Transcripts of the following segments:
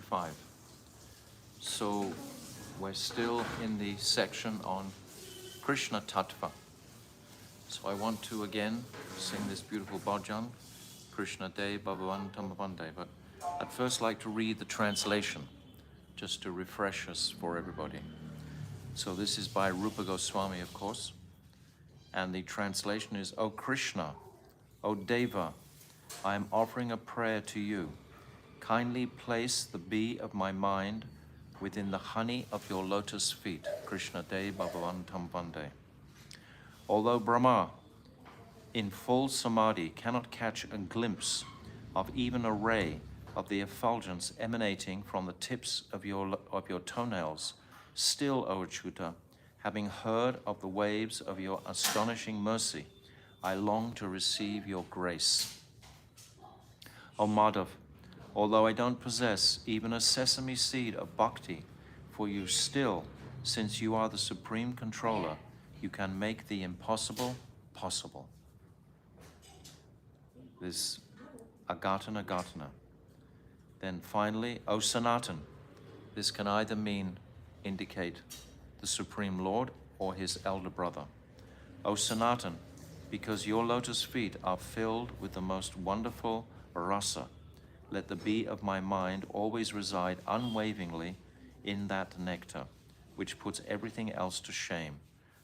25. So we're still in the section on Krishna Tattva. So I want to again sing this beautiful bhajan, Krishna De Bhagavan Tamavande. But I'd first like to read the translation, just to refresh us for everybody. So this is by Rupa Goswami, of course. And the translation is, O Krishna, O Deva, I am offering a prayer to you. Kindly place the bee of my mind within the honey of your lotus feet. Krishna De Bhagavan Tamavande. Although Brahma, in full samadhi, cannot catch a glimpse of even a ray of the effulgence emanating from the tips of your toenails, still, O Achyuta, having heard of the waves of your astonishing mercy, I long to receive your grace. O Madhav, although I don't possess even a sesame seed of bhakti for you, still, since you are the supreme controller, you can make the impossible possible. This agatana. Then finally, O Sanatan, this can either indicate the Supreme Lord or his elder brother. O Sanatan, because your lotus feet are filled with the most wonderful rasa, let the bee of my mind always reside unwaveringly in that nectar, which puts everything else to shame,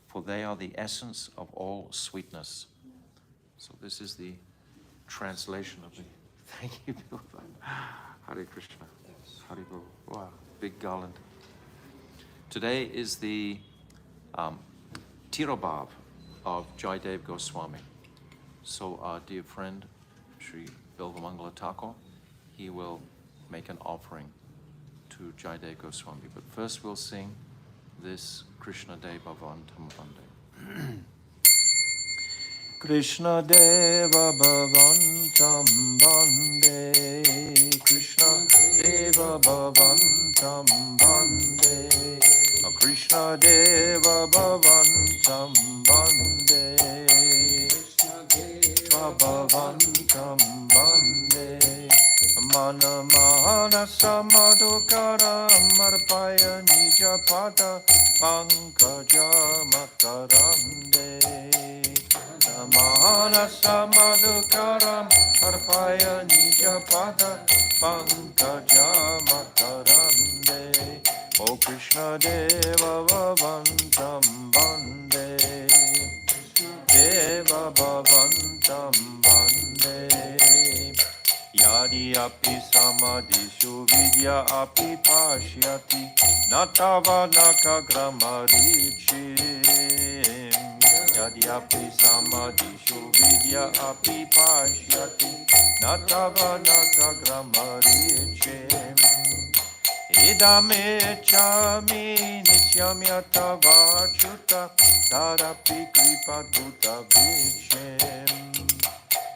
for they are the essence of all sweetness. So this is the translation of the... Thank you, Bill. Hare Krishna. Hare Bol. Wow, big garland. Today is the Tirobhav of Jaidev Goswami. So our dear friend, Sri Bilvamangala Thakur, he will make an offering to Jaidev Goswami. But first we'll sing this Krishna De Bhavan Tamavande. Krishna Deva Bhavantam Bande, Krishna Deva Bhavantam Bande, Krishna Deva Bhavantam Bande, Krishna Deva Bhavantam Bande, Mana Mana Samadukaram Arpaya Nija Pada Pankaja Makarande. Manasa Madhukaram Arpaya Nija Pada Pankaja Makarande. O Krishna Deva Bhavantam Bande, Deva Bhavantam Bande. Yadi api samadhishu vidya api pashyati natava naka gramarichi. Yadyapi samadhishu vidya api pashyati natava naka gramarichem. Idame chami nityam yatava chuta tarapi kripa duta vichem.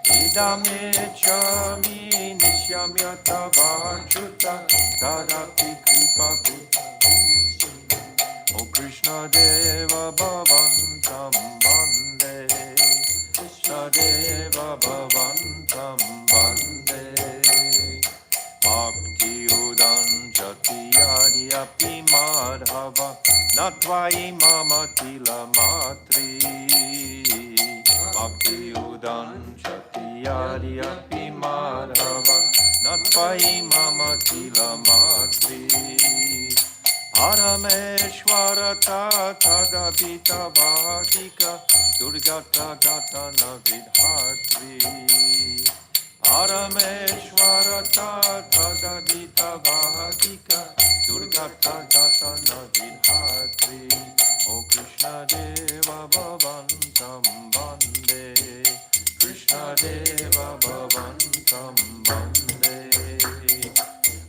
Idame chami nityam yatava chuta tarapi kripa duta vichem. O Krishna Deva Bhavantam Bande, Krishna Deva Bhavantam Bande, Bhakti Udan Jati Yadi Api Madhava Natvai Mama Tila Matri. Bhakti Udan Jati Yadi Api Madhava Natvai Mama Tila Matri. Parameshwara Tata Dabita Vadika Durgata Gatana Vidhatri. Parameshwara Tata Dabita Vadika Durgata Gatana Vidhatri. O Krishna Deva Bhavantam Bande, Krishna Deva Bhavantam Bande.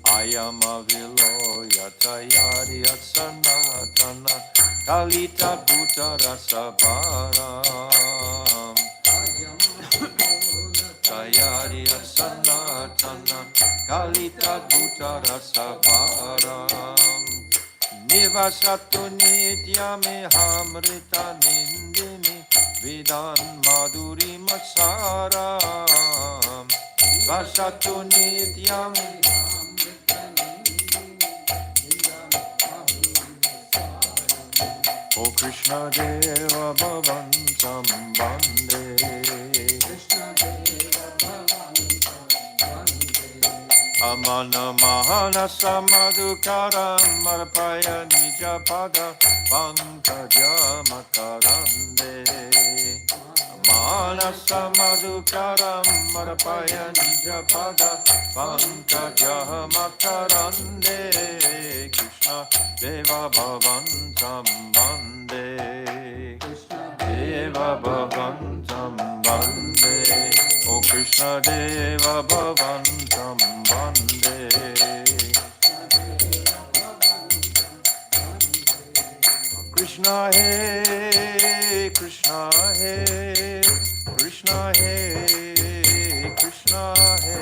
Ayamavilo Yatayari Atsanatana Kalita Bhuta Rasabharam. Tayari Atsanatana Kalita Bhuta Rasabharam. Nivasatu Nityame Hamrita Nindini Vidan Madhuri Matsaram. Vasatu Nityame O Krishna Deva Bhavan Sambande. Amana Mahana Samadukaram Marpaya Nijapada Pankaja Makarande. Amana Samadukaram Marpaya Nijapada Pankaja Makarande. Krishna Deva Bhavan Sambande. Deva Bhavan Sambande. O Krishna Deva Bhavan Sambande. Krishna He, Krishna He, Krishna He, Krishna He.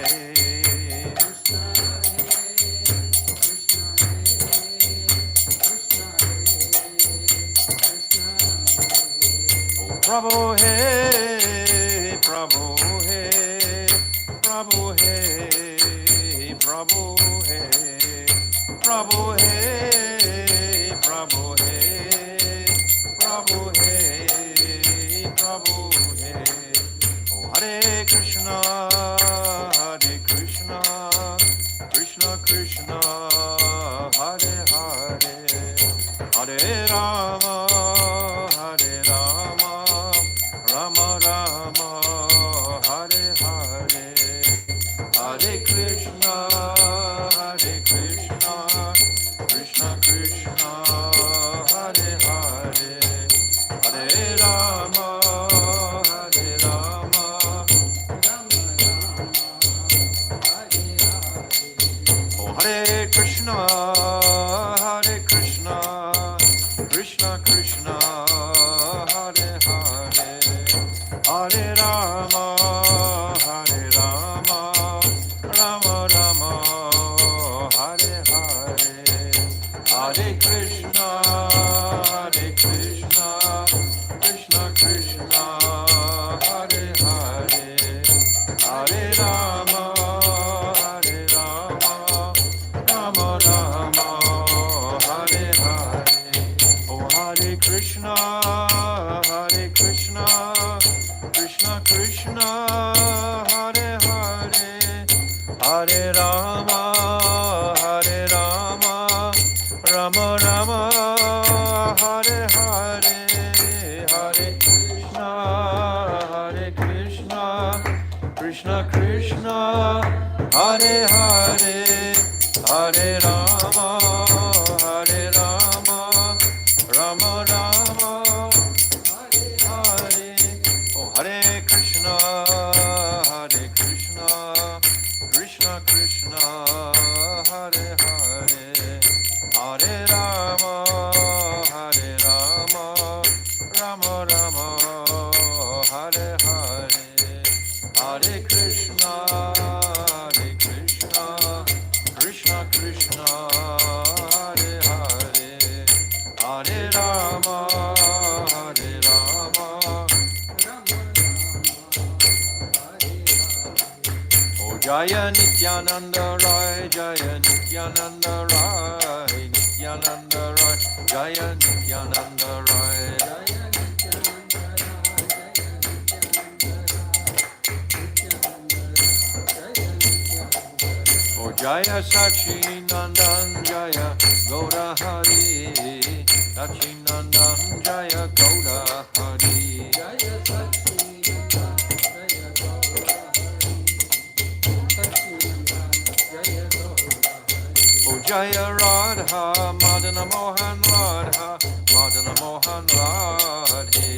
Prabhu He, Prabhu He, Prabhu He, Prabhu He, Prabhu He, Prabhu He, Prabhu He, Prabhu He. Oh Hare Krishna, Hare Krishna, Krishna Krishna, Hare Hare, Hare Rama, Hare Rama, Rama Rama, Hare Hare, Hare Krishna, Hare Krishna, Krishna Krishna, Hare Hare, Hare Rama, Hare Rama, oh Hare Krishna, Hare Krishna, Krishna Krishna, Hare Hare, Hare Rama, Hare Rama, Rama Rama, Hare Hare, Hare Krishna, Hare Krishna, Krishna Krishna, Hare Hare, Hare Rama, Hare Rama, Rama Rama, Hare Hare. Oh Hare Krishna, Hare Krishna, Krishna Krishna, Hare Hare, Hare Rama, Hare Rama, Rama Rama, Hare Hare, Hare Krishna, Hare Krishna, Krishna Krishna, Hare Hare, Hare Rama, Hare Rama, Rama Rama, Hare Hare. Oh Hare Krishna, Hare Krishna, Krishna Krishna, Hare Hare, Hare Rama, Hare Rama, Rama Rama, Hare Hare, Hare Krishna, Hare Krishna, Krishna Krishna, Hare Hare, Hare Rama, Hare Rama, Oh Jaya Nityananda Rai, Jaya Nityananda Rai, Nityananda Rai, Jaya Nityananda Rai. Oh Jaya Sachi Nandan Jaya Gaura Hari, Sachi Nandan Jaya Gaura Hari. Oh Jaya Radha, Madana Mohan Radha, Madana Mohan Radhe.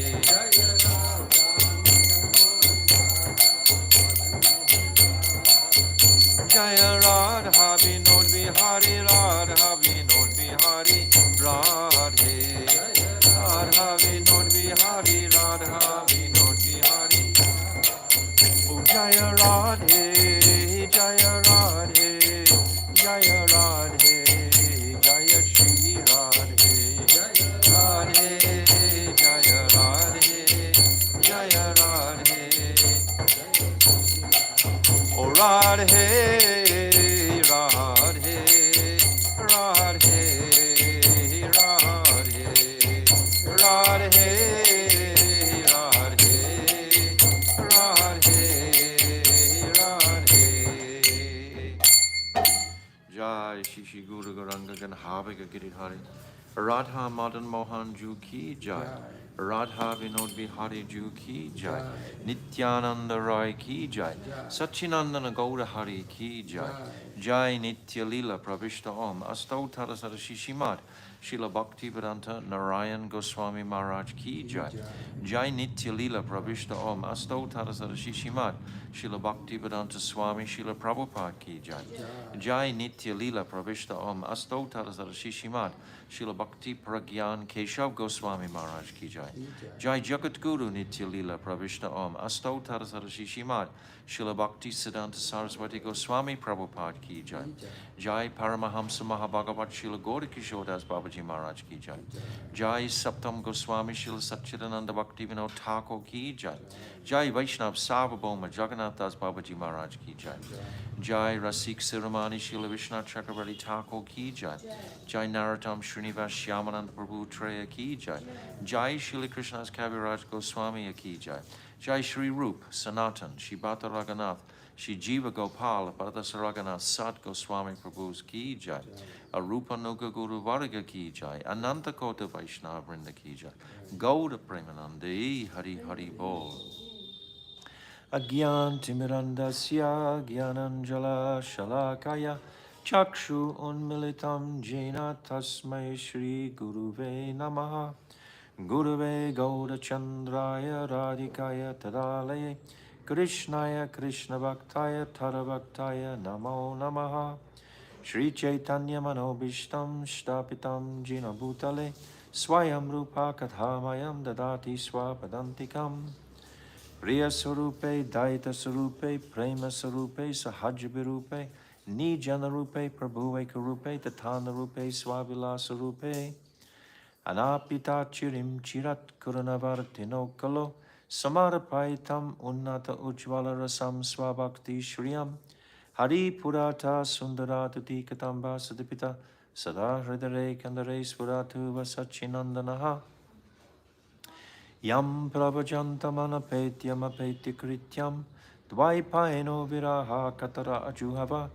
Jaya Radha, Vinod Vihari, Radha, Vinod Vihari, Radhe. Radha, Vinod Vihari, Radha, Vinod Vihari. Oh Jaya Radhe, Jaya Radhe, Jaya Radhe, Jaya Shri Radhe, Radhe, Jaya Radhe, Jaya Radhe. Oh Radhe, Radhe, Radhe, Radhe, Jai Shishi Guru Garanga Ganhavika Giridhari. Radha Madan Mohan Ju Ki Jai. Radha Vinod Bihari Ju Ki Jai. Nityananda Rai Ki Jai. Sachinandana Gaura Hari Ki Jai. Jai Nitya Lila Pravishta Om. Astautara Sarashishimad. Srila Bhaktivedanta Narayan Goswami Maharaj Ki Jai. Jai Nitya Lila Pravishta Om. Astautara Sarashishimad. Srila Bhaktivedanta Swami Srila Prabhupada Ki Jai. Jai Nitya Lila Pravishta Om. Astautara Sarashishimad. Srila Bhakti Pragyan Keshav Goswami Maharaj Ki Jai. Jai Jagat Guru Nitya Lila Pravishta Om. Astautara Sarashishimad. Srila Bhakti Siddhanta Saraswati Goswami Prabhupada Ki Jai. Jai Paramahamsa Mahabhagavat Srila Gaura Kishodas Babaji Maharaj Ki Jai. Jai Saptam Goswami Srila Satchidananda Bhakti Vinod Thakur Ki Jai. Jai Vaishnav Sarvabhauma Jagannath Das Babaji Maharaj Ki Jai. Jai Rasik Siramani Srila Vishnath Chakravarti Thakur Ki Jai. Jai Narottam Srinivas Shyamanand Prabhu Treya Ki Jai. Jai Srila Krishna's Kaviraj Goswami Ki Jai. Jai Shri Rup Sanatan Shibata Raghunath Shri Jiva Gopal Bharadasa Raghunath Sat Goswami Prabhu's Ki Jai. Arupa Nuga Guru Varga Ki Jai. Ananta Kota Vaishnava Vrinda Ki Jai. Gauda Premanande Hari Hari Bol. Agyan Timirandasya Gyananjala Shalakaya Chakshu Unmilitam Jena Tasmai Shri Guruve Namaha. Guruve Gauda Chandraya Radhikaya Tadalaye Krishnaya Krishna Bhaktaya Tarabhaktaya Namo Namaha. Shri Chaitanya Manobishtam Shtapitam Jina Bhutale Swayam Rupa Kathamayam Dadati Swapadantikam. Priya Sarupe, Daita Sarupe, Prema Sarupe, Sahajabirupe, Nijana Rupe, Prabhuve Karupe, Tatana Rupe, Swavila Sarupe, Anapita Chirim Chirat Kuranavartino Kalo, Samarapaitam Unnata Ujvala Rasam Swabhakti Shriyam, Hari Purata Sundaratuti Katamba Sadipita, Sada Hridare Kandare Swaratu Vasachinandanaha. Yam pravajantamanapetyam apetykrityam dvaipaeno viraha katara ajuhava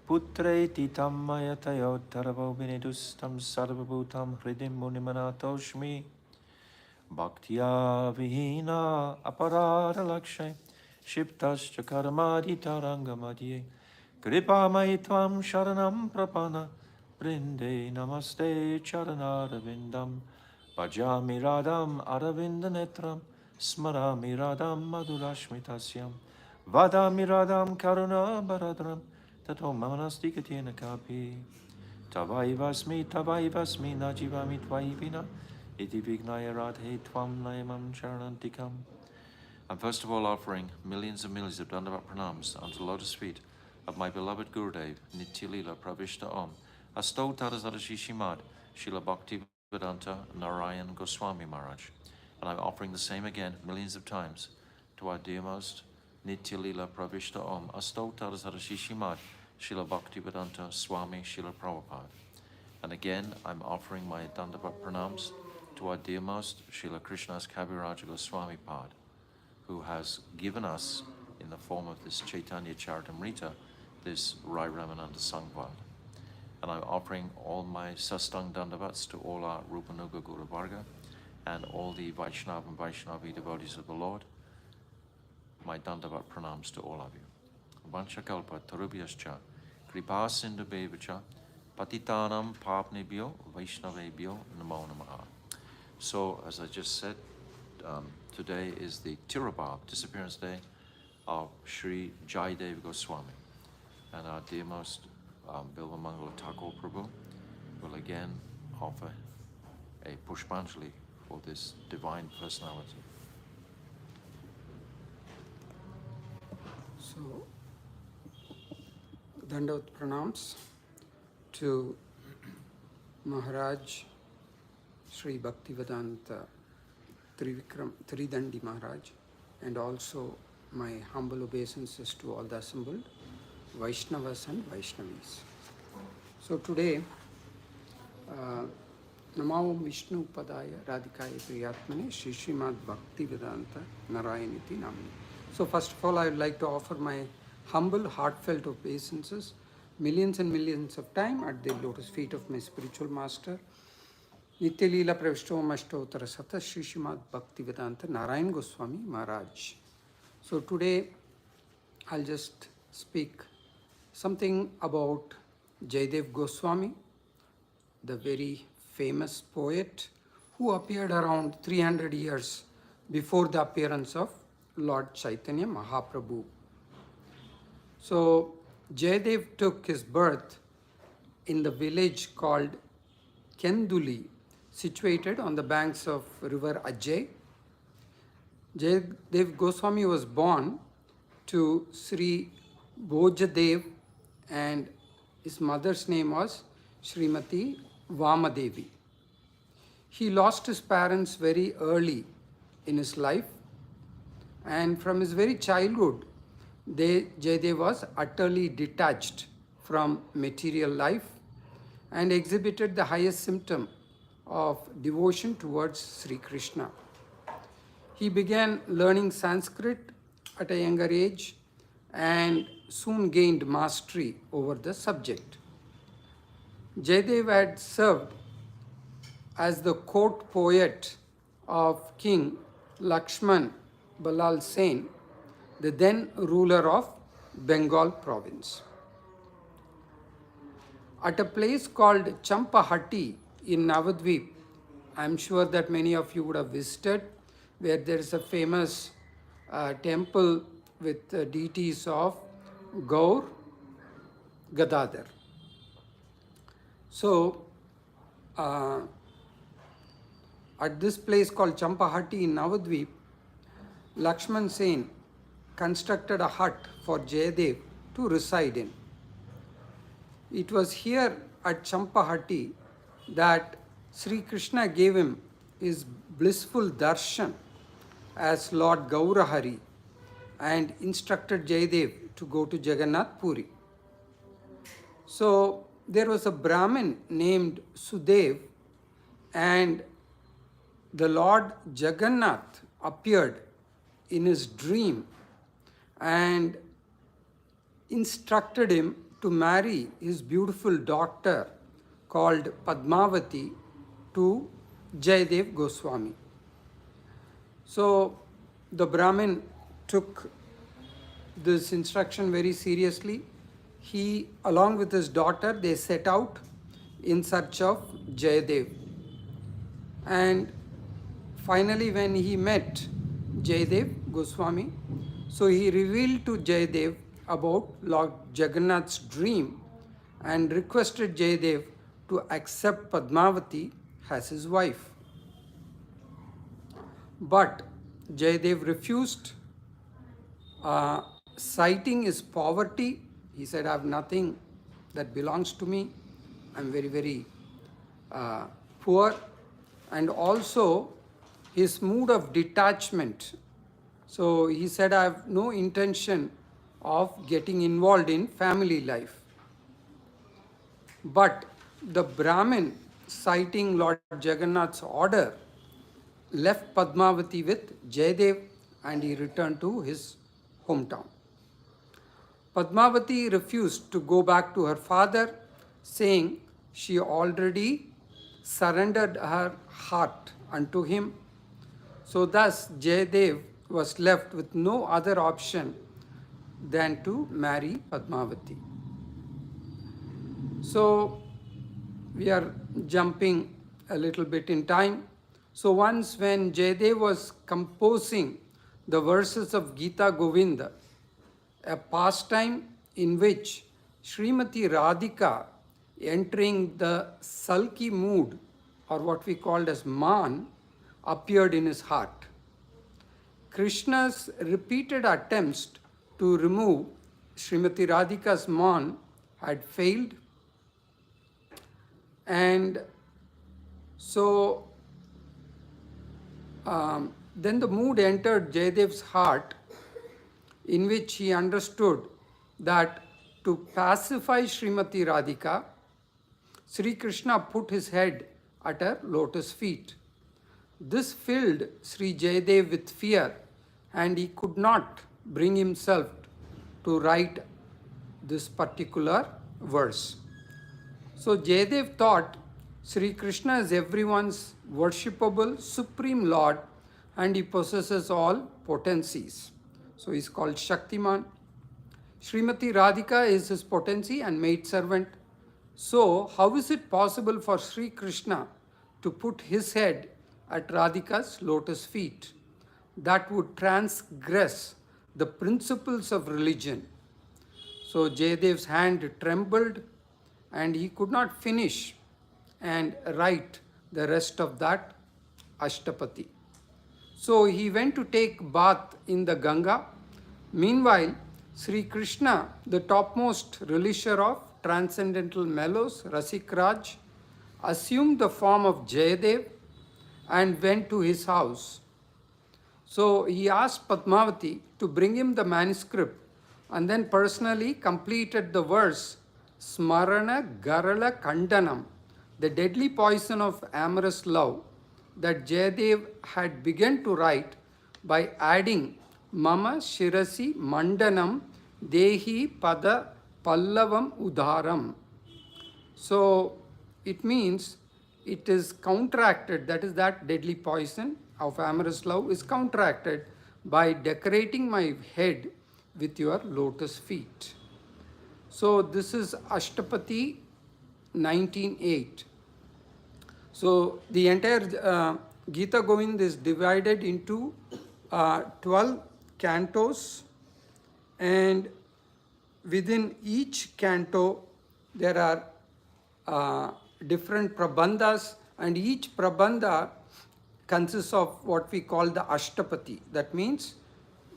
putreti tam mayatayotaravo vinidustam sarvabhutam hridim munimanatoshmi bhaktya vihina aparada lakshay shiptascha karmaditarangamadye kripa maitvam sharanam prapana brinde namaste charanarvindam Bhajami Radham Aravinda Netram Smarami Radham Madhurashmitasyam Vadami Radham Karuna Baradram Tato Manastikatena Kapi Tavaivasmi Najivami Tvaivina Iti Vignaya Radhe Tvam Nayamam Charanantikam. I'm first of all offering millions and millions of Dandavat Pranams unto the lotus feet of my beloved Gurudev Nitya Lila Pravishta Om Asto Tarazadashishimad Srila Bhakti Vedanta Narayan Goswami Maharaj. And I'm offering the same again millions of times to our dearmost Nitya Lila Pravishta Om Asto Tarazadashishimad Srila Bhakti Vedanta Swami Srila Prabhupada. And again, I'm offering my Dandavat Pranams to our dearmost Srila Krishna's Kaviraj Goswami Pad, who has given us, in the form of this Chaitanya Charitamrita, this Raya Ramananda Samvada. And I'm offering all my Sastang Dandavats to all our Rupanuga Guru Varga and all the Vaishnava and Vaishnavi devotees of the Lord. My Dandavat Pranams to all of you. Vanchakalpa Tarubhyascha Kripa Sindhubevacha Patitanam Papnebhyo Vaishnavebhyo Namo Namaha. So, as I just said, today is the Tirabhav, disappearance day of Sri Jaidev Goswami. And our dearmost Bilvamangala Thakur Prabhu will again offer a Pushpanjali for this divine personality. So, Dandavat pranams to Maharaj Sri Bhaktivedanta Tridandi Maharaj, and also my humble obeisances to all the assembled Vaishnavas and Vaishnavis. So today, Namo Vishnu Padaya Radhikaya Priyatmane Shri Srimad Bhaktivedanta Narayaniti Namini. So first of all, I would like to offer my humble, heartfelt obeisances millions and millions of time at the lotus feet of my spiritual master, Nitya Leela Pravishto Mashtottara Sata Shri Srimad Bhaktivedanta Narayan Goswami Maharaj. So today I'll just speak something about Jayadev Goswami, the very famous poet who appeared around 300 years before the appearance of Lord Chaitanya Mahaprabhu. So Jayadev took his birth in the village called Kenduli, situated on the banks of river Ajay. Jayadev Goswami was born to Sri Bhojadev, and his mother's name was Srimati Vamadevi. He lost his parents very early in his life, and from his very childhood, Jayadev was utterly detached from material life and exhibited the highest symptom of devotion towards Sri Krishna. He began learning Sanskrit at a younger age and soon gained mastery over the subject. Jayadev had served as the court poet of King Lakshman Balal Sen, the then ruler of Bengal province. At a place called Champahati in Navadvip, I'm sure that many of you would have visited, where there is a famous temple with deities of Gaur, Gadadhar. So, at this place called Champahati in Navadvip, Lakshman Sen constructed a hut for Jayadev to reside in. It was here at Champahati that Sri Krishna gave him his blissful darshan as Lord Gaurahari and instructed Jayadev to go to Jagannath Puri. So there was a Brahmin named Sudev, and the Lord Jagannath appeared in his dream and instructed him to marry his beautiful daughter called Padmavati to Jayadev Goswami. So the Brahmin took this instruction very seriously. He, along with his daughter, they set out in search of Jayadev. And finally, when he met Jayadev Goswami, so he revealed to Jayadev about Lord Jagannath's dream and requested Jayadev to accept Padmavati as his wife. But Jayadev refused, citing his poverty. He said, I have nothing that belongs to me. I'm very, very poor. And also his mood of detachment. So he said, I have no intention of getting involved in family life. But the Brahmin, citing Lord Jagannath's order, left Padmavati with Jayadev and he returned to his hometown. Padmavati refused to go back to her father, saying she already surrendered her heart unto him. So thus Jayadev was left with no other option than to marry Padmavati. So we are jumping a little bit in time. So once when Jayadev was composing the verses of Gita Govinda, a pastime in which Srimati Radhika, entering the sulky mood, or what we called as man, appeared in his heart. Krishna's repeated attempts to remove Srimati Radhika's man had failed, and so then the mood entered Jayadev's heart, in which he understood that to pacify Srimati Radhika, Sri Krishna put his head at her lotus feet. This filled Sri Jayadev with fear, and he could not bring himself to write this particular verse. So Jayadev thought Sri Krishna is everyone's worshipable supreme lord and he possesses all potencies. So he's called Shaktiman. Srimati Radhika is his potency and maidservant. So how is it possible for Sri Krishna to put his head at Radhika's lotus feet? That would transgress the principles of religion. So Jayadev's hand trembled and he could not finish and write the rest of that Ashtapati. So he went to take bath in the Ganga. Meanwhile, Sri Krishna, the topmost relisher of transcendental mellows, Rasikraj, assumed the form of Jayadev and went to his house. So he asked Padmavati to bring him the manuscript and then personally completed the verse Smarana Garala Kandanam, the deadly poison of amorous love that Jayadev had begun to write by adding Mama Shirasi Mandanam Dehi Pada Pallavam Udaram. So it means it is counteracted, that is, that deadly poison of amorous love is counteracted by decorating my head with your lotus feet. So this is Ashtapati 19.8. So the entire Gita Govind is divided into 12 cantos, and within each canto there are different prabandhas, and each prabandha consists of what we call the Ashtapati. That means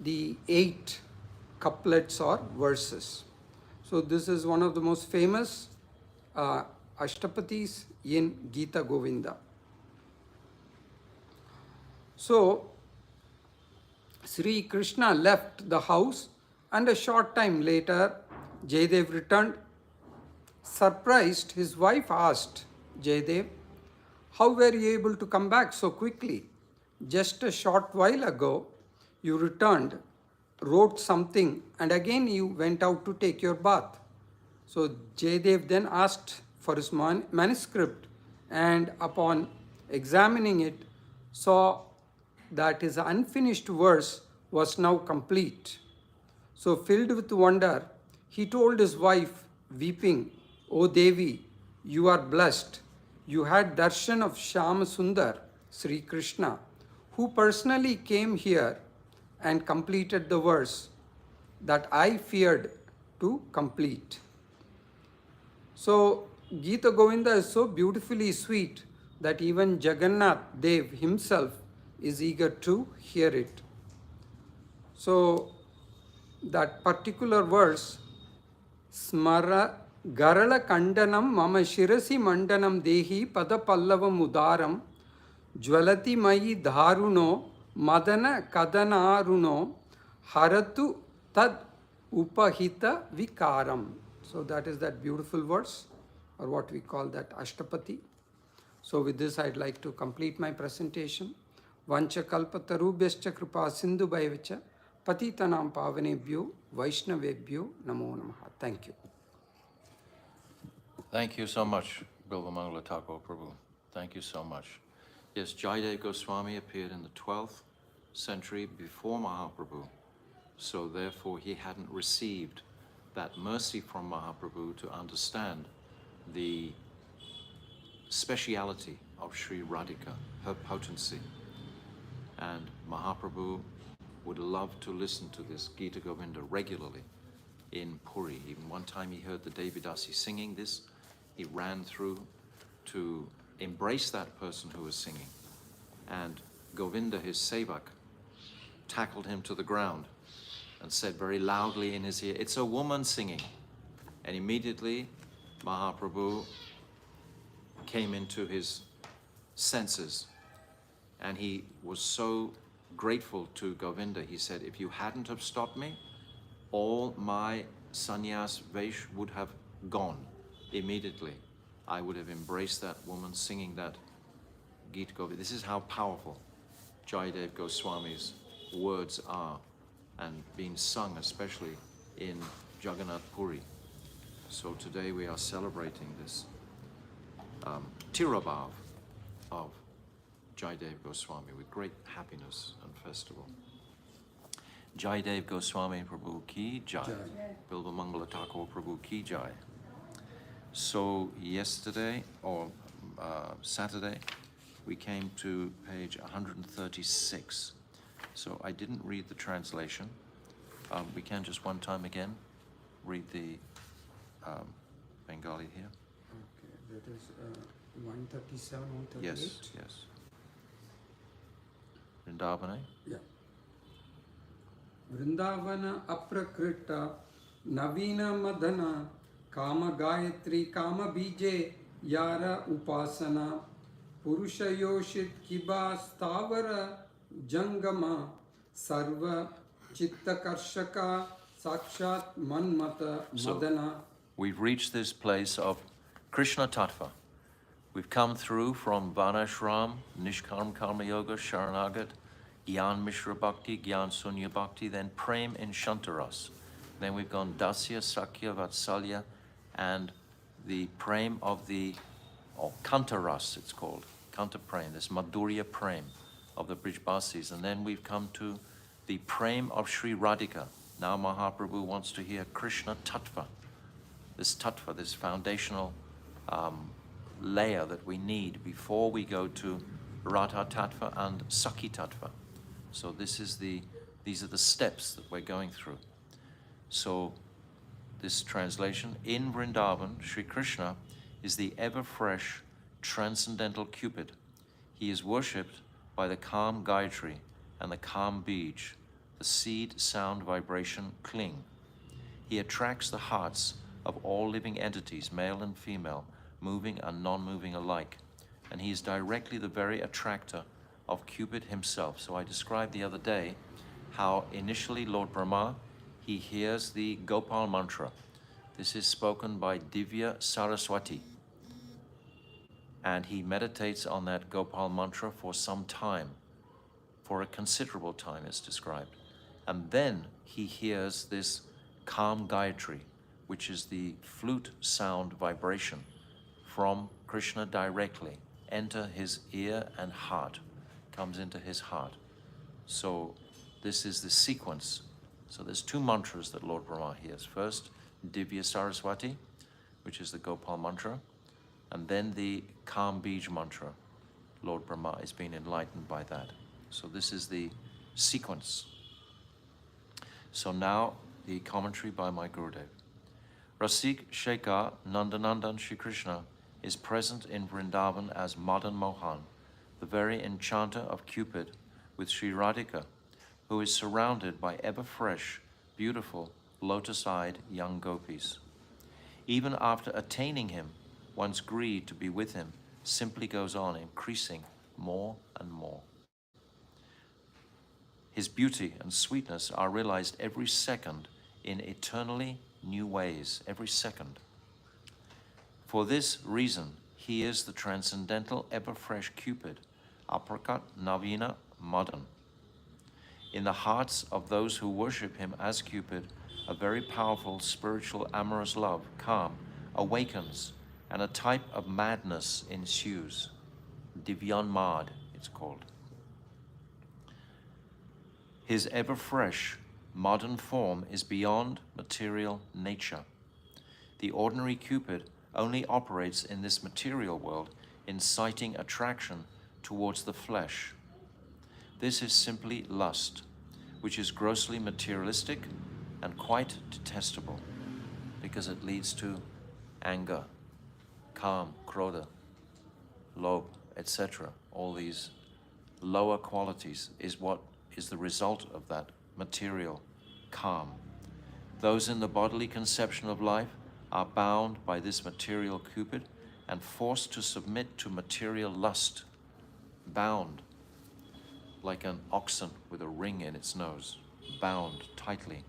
the 8 couplets or verses. So this is one of the most famous Ashtapatis in Gita Govinda. So Sri Krishna left the house and a short time later Jayadev returned. Surprised, his wife asked Jayadev, "How were you able to come back so quickly? Just a short while ago you returned, wrote something, and again you went out to take your bath." So Jayadev then asked for his manuscript, and upon examining it saw that his unfinished verse was now complete. So filled with wonder, he told his wife, weeping, "O Devi, you are blessed. You had darshan of Shyama Sundar, Sri Krishna, who personally came here and completed the verse that I feared to complete." So Gita Govinda is so beautifully sweet that even Jagannath Dev himself is eager to hear it. So that particular verse, Smara Garala Kandanam Mama Shirasi Mandanam Dehi Pada Pallavam Udaram Jwalati Mayi Dharuno Madana Kadanaruno Haratu Tad Upahita Vikaram. So that is that beautiful verse, or what we call that Ashtapati. So with this I'd like to complete my presentation. Vancha kalpatarubhyascha kripa sindhu bhaivacha patitanam pavanebhyo vaishnavebhyo namo namaha. Thank you. Thank you so much, Bilvamangala Thakur Prabhu. Thank you so much. Yes, Jayadev Goswami appeared in the 12th century before Mahaprabhu. So therefore he hadn't received that mercy from Mahaprabhu to understand the speciality of Sri Radhika, her potency. And Mahaprabhu would love to listen to this Gita Govinda regularly in Puri. Even one time he heard the Devidasi singing this, he ran through to embrace that person who was singing. And Govinda, his sevak, tackled him to the ground and said very loudly in his ear, "It's a woman singing." And immediately Mahaprabhu came into his senses, and he was so grateful to Govinda. He said, "If you hadn't have stopped me, all my sannyas vesh would have gone immediately. I would have embraced that woman singing that Gita Govinda." This is how powerful Jayadev Goswami's words are, and being sung especially in Jagannath Puri. So today we are celebrating this Tirabhav of Jaidev Goswami with great happiness and festival. Jaidev Goswami Prabhu Ki Jai. Bilba Mangala Thakur Prabhu Ki Jai. So yesterday, or Saturday, we came to page 136. So I didn't read the translation. We can just one time again read the Bengali here. Okay, that is 137, 138? Yes, yes. Vrindavana. Yeah. Vrindavana aprakrita navina madana kama gayatri kama bije yara upasana purusha yoshit kiba stavara jangama sarva chitta karshaka sakshat manmata madana. We've reached this place of Krishna Tattva. We've come through from Varnashram, Nishkarm Karma Yoga, Sharanagat, Gyan Mishra Bhakti, Gyan Sunya Bhakti, then Prem in Shantaras. Then we've gone Dasya, Sakya, Vatsalya, and the Prem of the, or Kantaras it's called, Kanta Prem, this Madhurya Prem of the Brijbasis. And then we've come to the Prem of Sri Radhika. Now Mahaprabhu wants to hear Krishna Tattva, this Tattva, this foundational layer that we need before we go to Radha Tattva and Sakhi Tattva. So these are the steps that we're going through. So this translation, in Vrindavan, Sri Krishna is the ever-fresh transcendental Cupid. He is worshipped by the calm Gayatri and the calm Bij, the seed, sound, vibration, cling. He attracts the hearts of all living entities, male and female, moving and non-moving alike. And he is directly the very attractor of Cupid himself. So I described the other day how initially Lord Brahma, he hears the Gopal mantra. This is spoken by Divya Saraswati. And he meditates on that Gopal mantra for some time, for a considerable time it's described. And then he hears this calm Gayatri, which is the flute sound vibration from Krishna directly, enter his ear and heart, comes into his heart. So this is the sequence. So there's two mantras that Lord Brahma hears. First, Divya Saraswati, which is the Gopal mantra, and then the Kam Bij mantra. Lord Brahma is being enlightened by that. So this is the sequence. So now the commentary by my Gurudev. Rasik Shekhar Nandanandan Shri Krishna is present in Vrindavan as Madan Mohan, the very enchanter of Cupid, with Sri Radhika, who is surrounded by ever-fresh, beautiful, lotus-eyed young gopis. Even after attaining him, one's greed to be with him simply goes on increasing more and more. His beauty and sweetness are realized every second in eternally new ways, every second. For this reason, he is the transcendental, ever-fresh Cupid, Aprakat Navina Madan. In the hearts of those who worship him as Cupid, a very powerful spiritual amorous love, calm, awakens, and a type of madness ensues. Divyan Mad, it's called. His ever-fresh, modern form is beyond material nature. The ordinary Cupid only operates in this material world, inciting attraction towards the flesh. This is simply lust, which is grossly materialistic and quite detestable, because it leads to anger, kam, krodha, lobh, etc. All these lower qualities is what is the result of that material calm. Those in the bodily conception of life are bound by this material Cupid and forced to submit to material lust, bound like an oxen with a ring in its nose, bound tightly.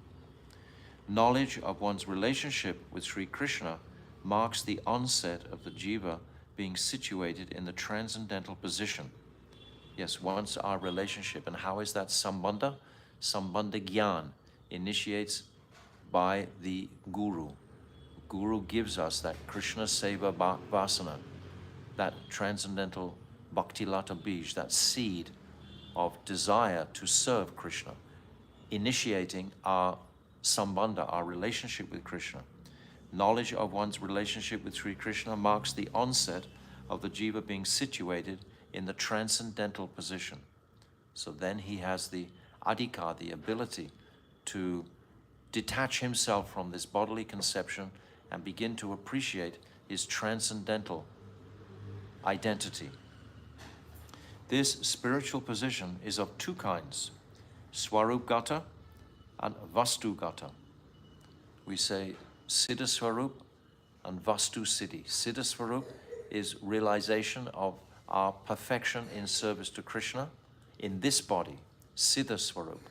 Knowledge of one's relationship with Sri Krishna marks the onset of the jiva being situated in the transcendental position. Yes, once our relationship, and how is that sambandha? Sambandha Gyan initiates by the Guru. Guru gives us that Krishna Seva Vasana, that transcendental Bhakti Lata Bij, that seed of desire to serve Krishna, initiating our Sambandha, our relationship with Krishna. Knowledge of one's relationship with Sri Krishna marks the onset of the jiva being situated in the transcendental position. So then he has the adhikar, the ability to detach himself from this bodily conception and begin to appreciate his transcendental identity. This spiritual position is of two kinds, Swarupgata and Vastugata. We say Siddha Swarup and Vastu Siddhi. Siddha Swarup is realization of our perfection in service to Krishna in this body, Siddha Swarup.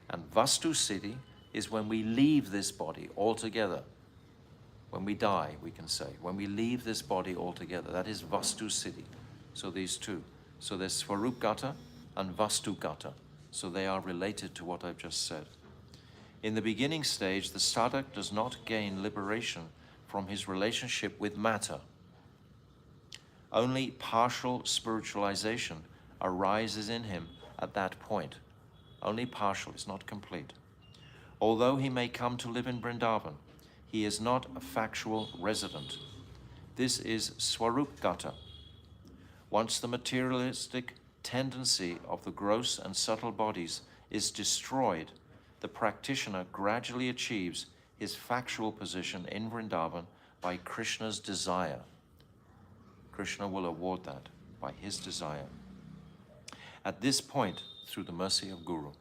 And Vastu Siddhi is when we leave this body altogether. When we die, we can say. When we leave this body altogether, that is Vastu Siddhi. So these two. So there's Swarupgata and Vastugata. So they are related to what I've just said. In the beginning stage, the sadhak does not gain liberation from his relationship with matter. Only partial spiritualization arises in him at that point. Only partial, it's not complete. Although he may come to live in Vrindavan, he is not a factual resident. This is Swarupgata. Once the materialistic tendency of the gross and subtle bodies is destroyed, the practitioner gradually achieves his factual position in Vrindavan by Krishna's desire. Krishna will award that by his desire. At this point, through the mercy of Guru,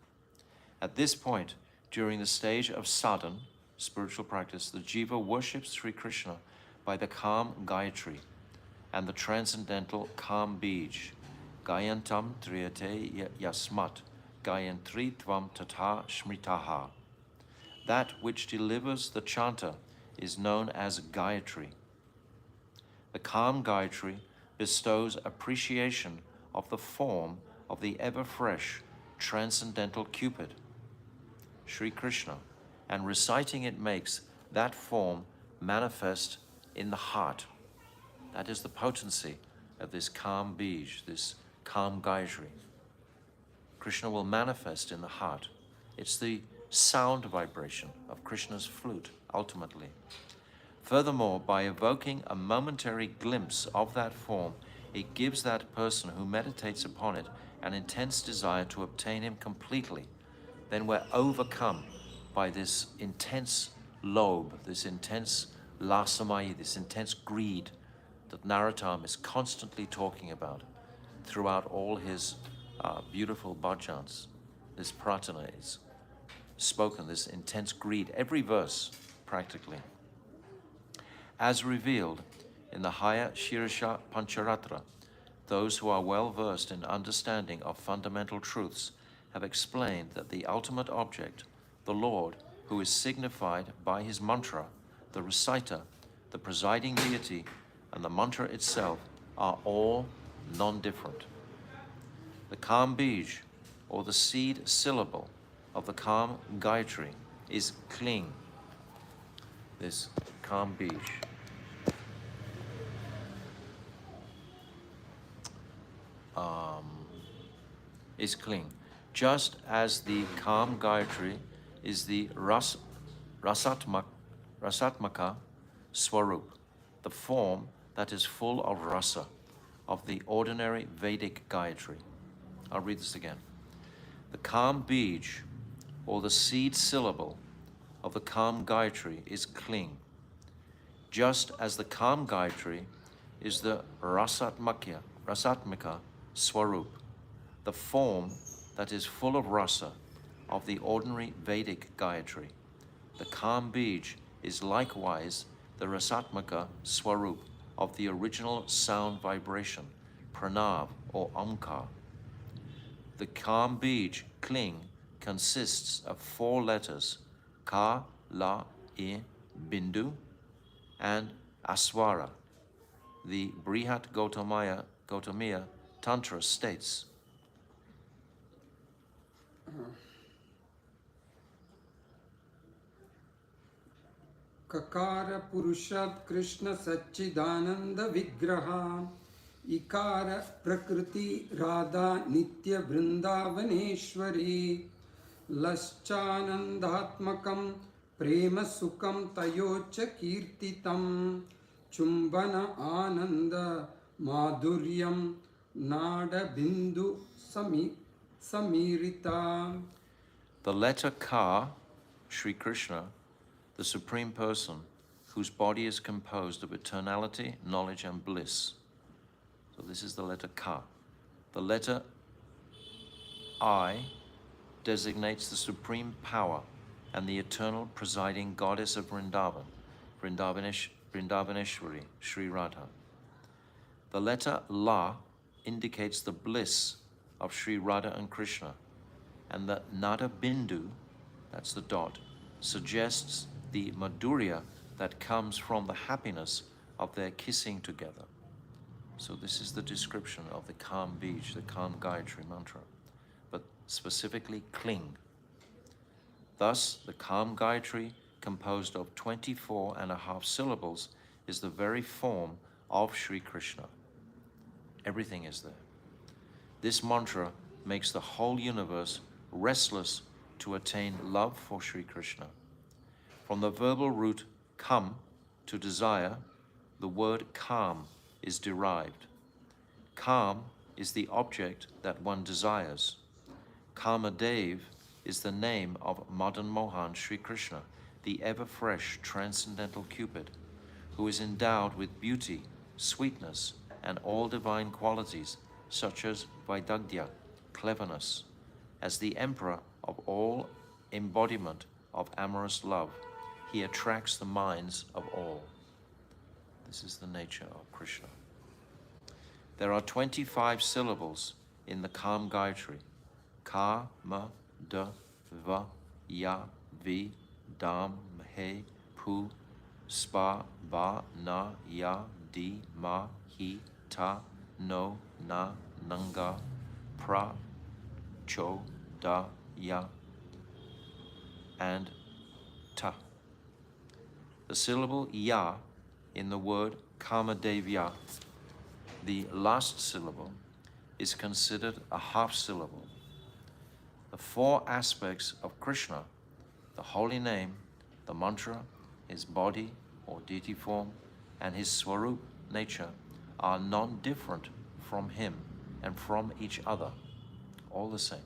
at this point, during the stage of sadhana, spiritual practice, the jiva worships Sri Krishna by the calm Gayatri and the transcendental calm Bij, Gayantam Triyate Yasmat, Gayantri Tvam Tata Shmritaha. That which delivers the chanta is known as Gayatri. The calm Gayatri bestows appreciation of the form of the ever-fresh transcendental Cupid, Sri Krishna, and reciting it makes that form manifest in the heart. That is the potency of this calm Bij, this calm Gayatri. Krishna will manifest in the heart. It's the sound vibration of Krishna's flute, ultimately. Furthermore, by evoking a momentary glimpse of that form, it gives that person who meditates upon it an intense desire to obtain him completely. Then we're overcome by this intense lobe, this intense lasamayi, this intense greed that Narottam is constantly talking about throughout all his beautiful bhajans. This pratana is spoken, this intense greed, every verse practically. As revealed in the higher Shirsha Pancharatra, those who are well versed in understanding of fundamental truths have explained that the ultimate object, the Lord, who is signified by his mantra, the reciter, the presiding deity, and the mantra itself are all non-different. The Kam Bij, or the seed syllable of the Kam Gayatri, is Kling. This Kam Bij. Is Kling. Just as the Kam Gayatri is the Rasatmaka Swarup, the form that is full of rasa, of the ordinary Vedic Gayatri. I'll read this again. The Kam Bij, or the seed syllable of the Kam Gayatri, is Kling. Just as the Kam Gayatri is the Rasatmaka Swarup, the form that is full of rasa, of the ordinary Vedic Gayatri. The Kam Bij is likewise the Rasatmaka Swarup of the original sound vibration, Pranav or Omkar. The Kam Bij, Kling, consists of 4 letters, Ka, La, I, Bindu, and Aswara. The Brihat Gautamiya Tantra states, Kakara Purushat Krishna Satchidananda Vigraha Ikara Prakriti Radha Nitya Vrindavaneshwari Laschanandatmakam Prema Sukam Tayocha Kirtitam Chumbana Ananda Madhuryam Nada Bindu Samirita. The letter Ka, Sri Krishna, the Supreme Person, whose body is composed of eternality, knowledge, and bliss. So this is the letter Ka. The letter I designates the supreme power and the eternal presiding goddess of Vrindavan, Vrindavaneshwari, Sri Radha. The letter La indicates the bliss of Sri Radha and Krishna, and the Nada Bindu, that's the dot, suggests the madhurya that comes from the happiness of their kissing together. So this is the description of the Kam Bij, the Kam Gayatri mantra, but specifically cling. Thus, the Kam Gayatri, composed of 24.5 syllables, is the very form of Sri Krishna. Everything is there. This mantra makes the whole universe restless to attain love for Sri Krishna. From the verbal root kam, to desire, the word kam is derived. Kam is the object that one desires. Kamadev is the name of Madan Mohan Sri Krishna, the ever-fresh transcendental Cupid, who is endowed with beauty, sweetness, and all divine qualities such as Vaidagdhya, cleverness. As the emperor of all embodiment of amorous love, he attracts the minds of all. This is the nature of Krishna. There are 25 syllables in the Kam Gayatri. Ka, Ma, Da, Va, Ya, Vi, Dam, He, Pu, Spa, Va, Na, Ya, Di, Ma, Hi, Ta, No, Na, Nanga, Pra, Cho, Da, Ya, and Ta. The syllable Ya in the word Kamadevya, the last syllable, is considered a half syllable. The four aspects of Krishna, the holy name, the mantra, his body or deity form, and his Swarup nature, are non-different from him and from each other, all the same.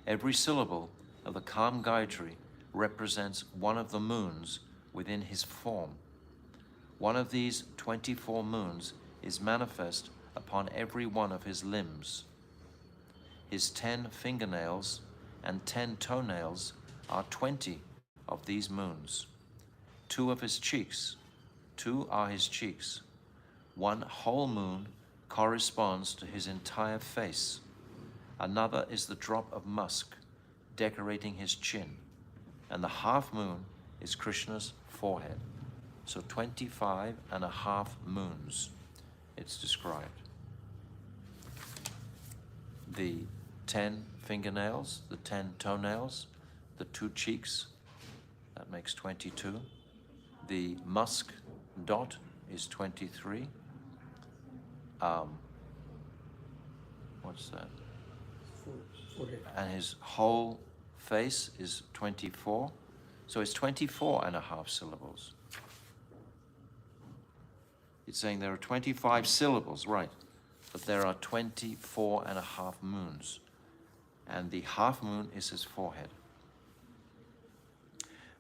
Every syllable of the Kam Gayatri represents one of the moons within his form. One of these 24 moons is manifest upon every one of his limbs. His 10 fingernails and 10 toenails are 20 of these moons. 2 of his cheeks, 2 are his cheeks. 1 whole moon corresponds to his entire face. Another is the drop of musk decorating his chin, and the half moon is Krishna's forehead. So 25.5 moons it's described. The 10 fingernails, the 10 toenails, the 2 cheeks, that makes 22. The musk dot is 23. What's that? Forehead. And his whole face is 24. So it's 24.5 syllables. It's saying there are 25 syllables, right? But there are 24.5 moons. And the half moon is his forehead.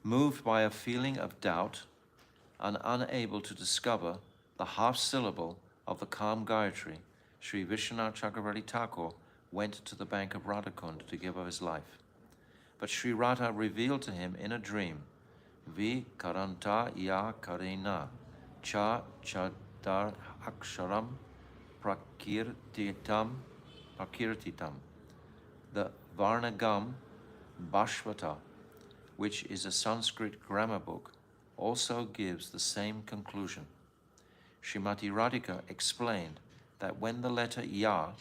Moved by a feeling of doubt and unable to discover the half syllable of the Kam Gayatri, Sri Vishwanath Chakravarti Thakur went to the bank of Radhakund to give up his life. But Sri Radha revealed to him in a dream, Vi Karanta Ya Karena Cha Chadar Aksharam Prakirtitam, the Varnagam Bhashvata, which is a Sanskrit grammar book, also gives the same conclusion. Srimati Radhika explained that when the letter Ya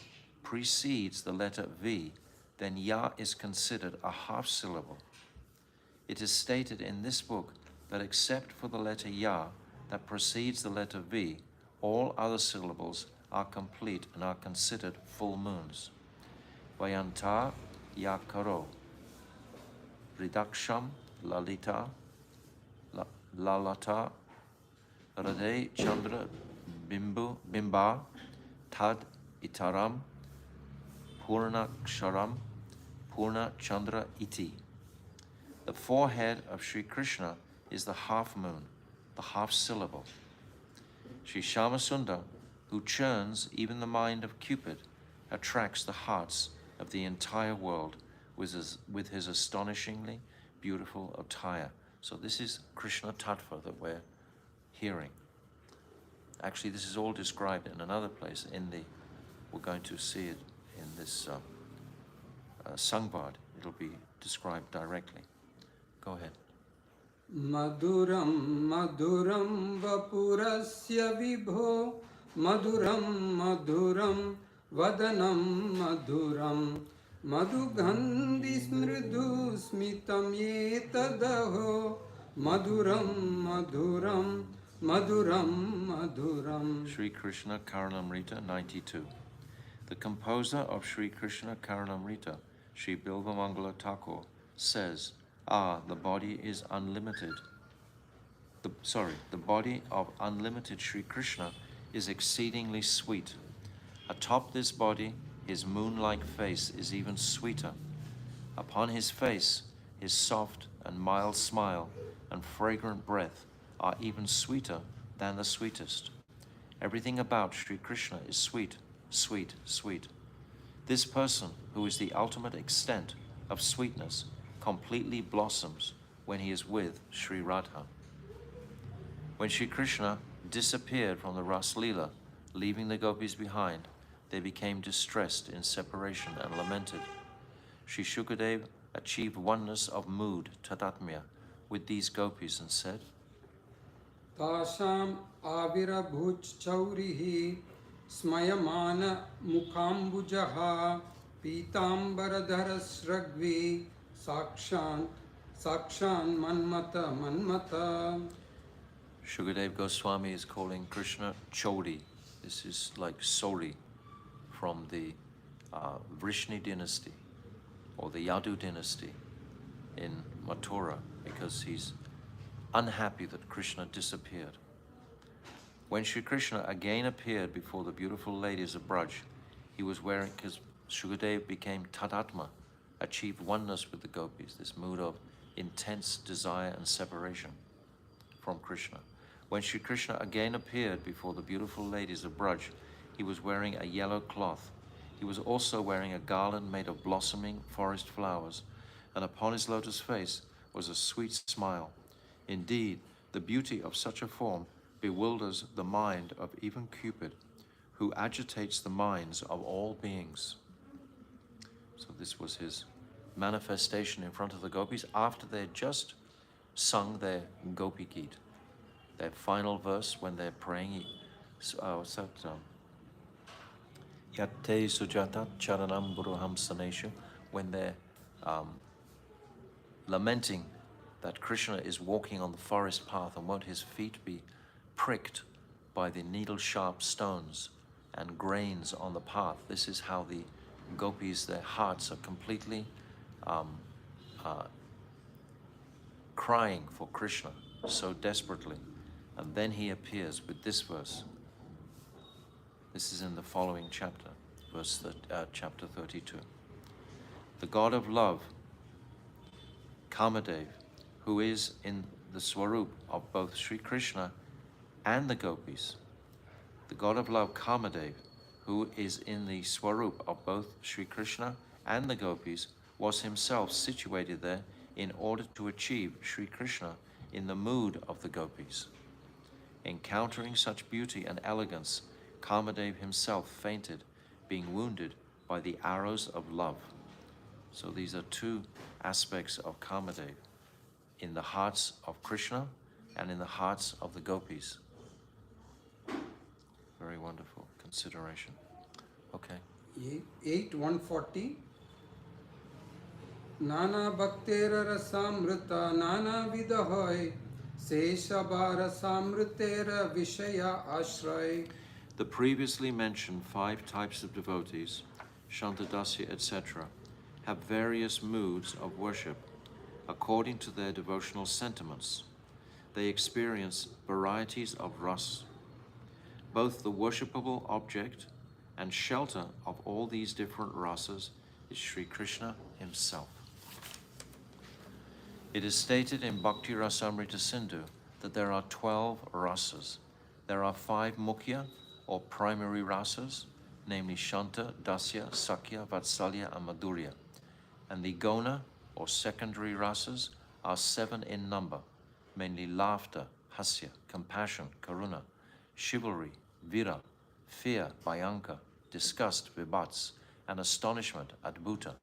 precedes the letter V, then Ya is considered a half syllable. It is stated in this book that except for the letter Ya that precedes the letter V, all other syllables are complete and are considered full moons. Vayanta Yakaro, Ridaksham Lalita, Lalata, Radhe Chandra Bimba, Tad Itaram, Purnaksharam, Purna Chandra Iti. The forehead of Sri Krishna is the half moon, the half syllable. Sri Shamasundar, who churns even the mind of Cupid, attracts the hearts of the entire world with his astonishingly beautiful attire. So this is Krishna Tattva that we're hearing. Actually, this is all described in another place. We're going to see it in this Samvada. It'll be described directly. Go ahead. Maduram Maduram Vapurasya Vibho Maduram Maduram Vadanam Maduram Madhugandhi Smridu Smitam Yetadaho Maduram Maduram Maduram Maduram. Sri Krishna Karnamrita 92. The composer of Sri Krishna Karnamrita, Sri Bilvamangala Thakur, says, the body is unlimited. The body of unlimited Sri Krishna is exceedingly sweet. Atop this body, his moon-like face is even sweeter. Upon his face, his soft and mild smile and fragrant breath are even sweeter than the sweetest. Everything about Sri Krishna is sweet, sweet, sweet. This person, who is the ultimate extent of sweetness, completely blossoms when he is with Sri Radha. When Sri Krishna disappeared from the Ras Leela, leaving the gopis behind, they became distressed in separation and lamented. Sri Shukadev achieved oneness of mood, tadatmya, with these gopis and said, Tasam avira bhuj chaurihi smayamana mukhambujaha pitambaradhara sragvi sakshan manmata manmata. Shukadev Goswami is calling Krishna Chaudi. This is like Sori from the Vrishni dynasty or the Yadu dynasty in Mathura, because he's unhappy that Krishna disappeared. When Sri Krishna again appeared before the beautiful ladies of Braj, he was wearing, because Shukadev became Tadatma, achieved oneness with the gopis, this mood of intense desire and separation from Krishna. When Sri Krishna again appeared before the beautiful ladies of Braj, he was wearing a yellow cloth. He was also wearing a garland made of blossoming forest flowers, and upon his lotus face was a sweet smile. Indeed, the beauty of such a form bewilders the mind of even Cupid, who agitates the minds of all beings. So this was his manifestation in front of the gopis after they had just sung their Gopi Geet, their final verse when they're praying. What's that? Yatte Sujatat Charanam Buruham Saneshu, when they're lamenting that Krishna is walking on the forest path and won't his feet be pricked by the needle-sharp stones and grains on the path. This is how the gopis, their hearts are completely crying for Krishna so desperately. And then he appears with this verse. This is in the following chapter, chapter 32. The God of love, Kamadev, who is in the Swarup of both Sri Krishna and the gopis. The God of love, Kamadev, who is in the Swarup of both Sri Krishna and the gopis, was himself situated there in order to achieve Sri Krishna in the mood of the gopis. Encountering such beauty and elegance, Kamadev himself fainted, being wounded by the arrows of love. So these are two aspects of Kamadev, in the hearts of Krishna and in the hearts of the gopis. Very wonderful consideration. Okay. 8:140. Nana bhaktera rasamrita nana vida hoy Seshabhara Samritera Vishaya Ashray. The previously mentioned 5 types of devotees, Shantadasya, etc., have various moods of worship according to their devotional sentiments. They experience varieties of ras. Both the worshipable object and shelter of all these different rasas is Sri Krishna himself. It is stated in Bhakti Rasamrita Sindhu that there are 12 rasas. There are 5 mukhya or primary rasas, namely Shanta, Dasya, Sakya, Vatsalya, and Madhurya. And the gona or secondary rasas are 7 in number, mainly laughter, hasya, compassion, karuna, chivalry, vira, fear, bhayanka, disgust, vibhats, and astonishment, adbhuta.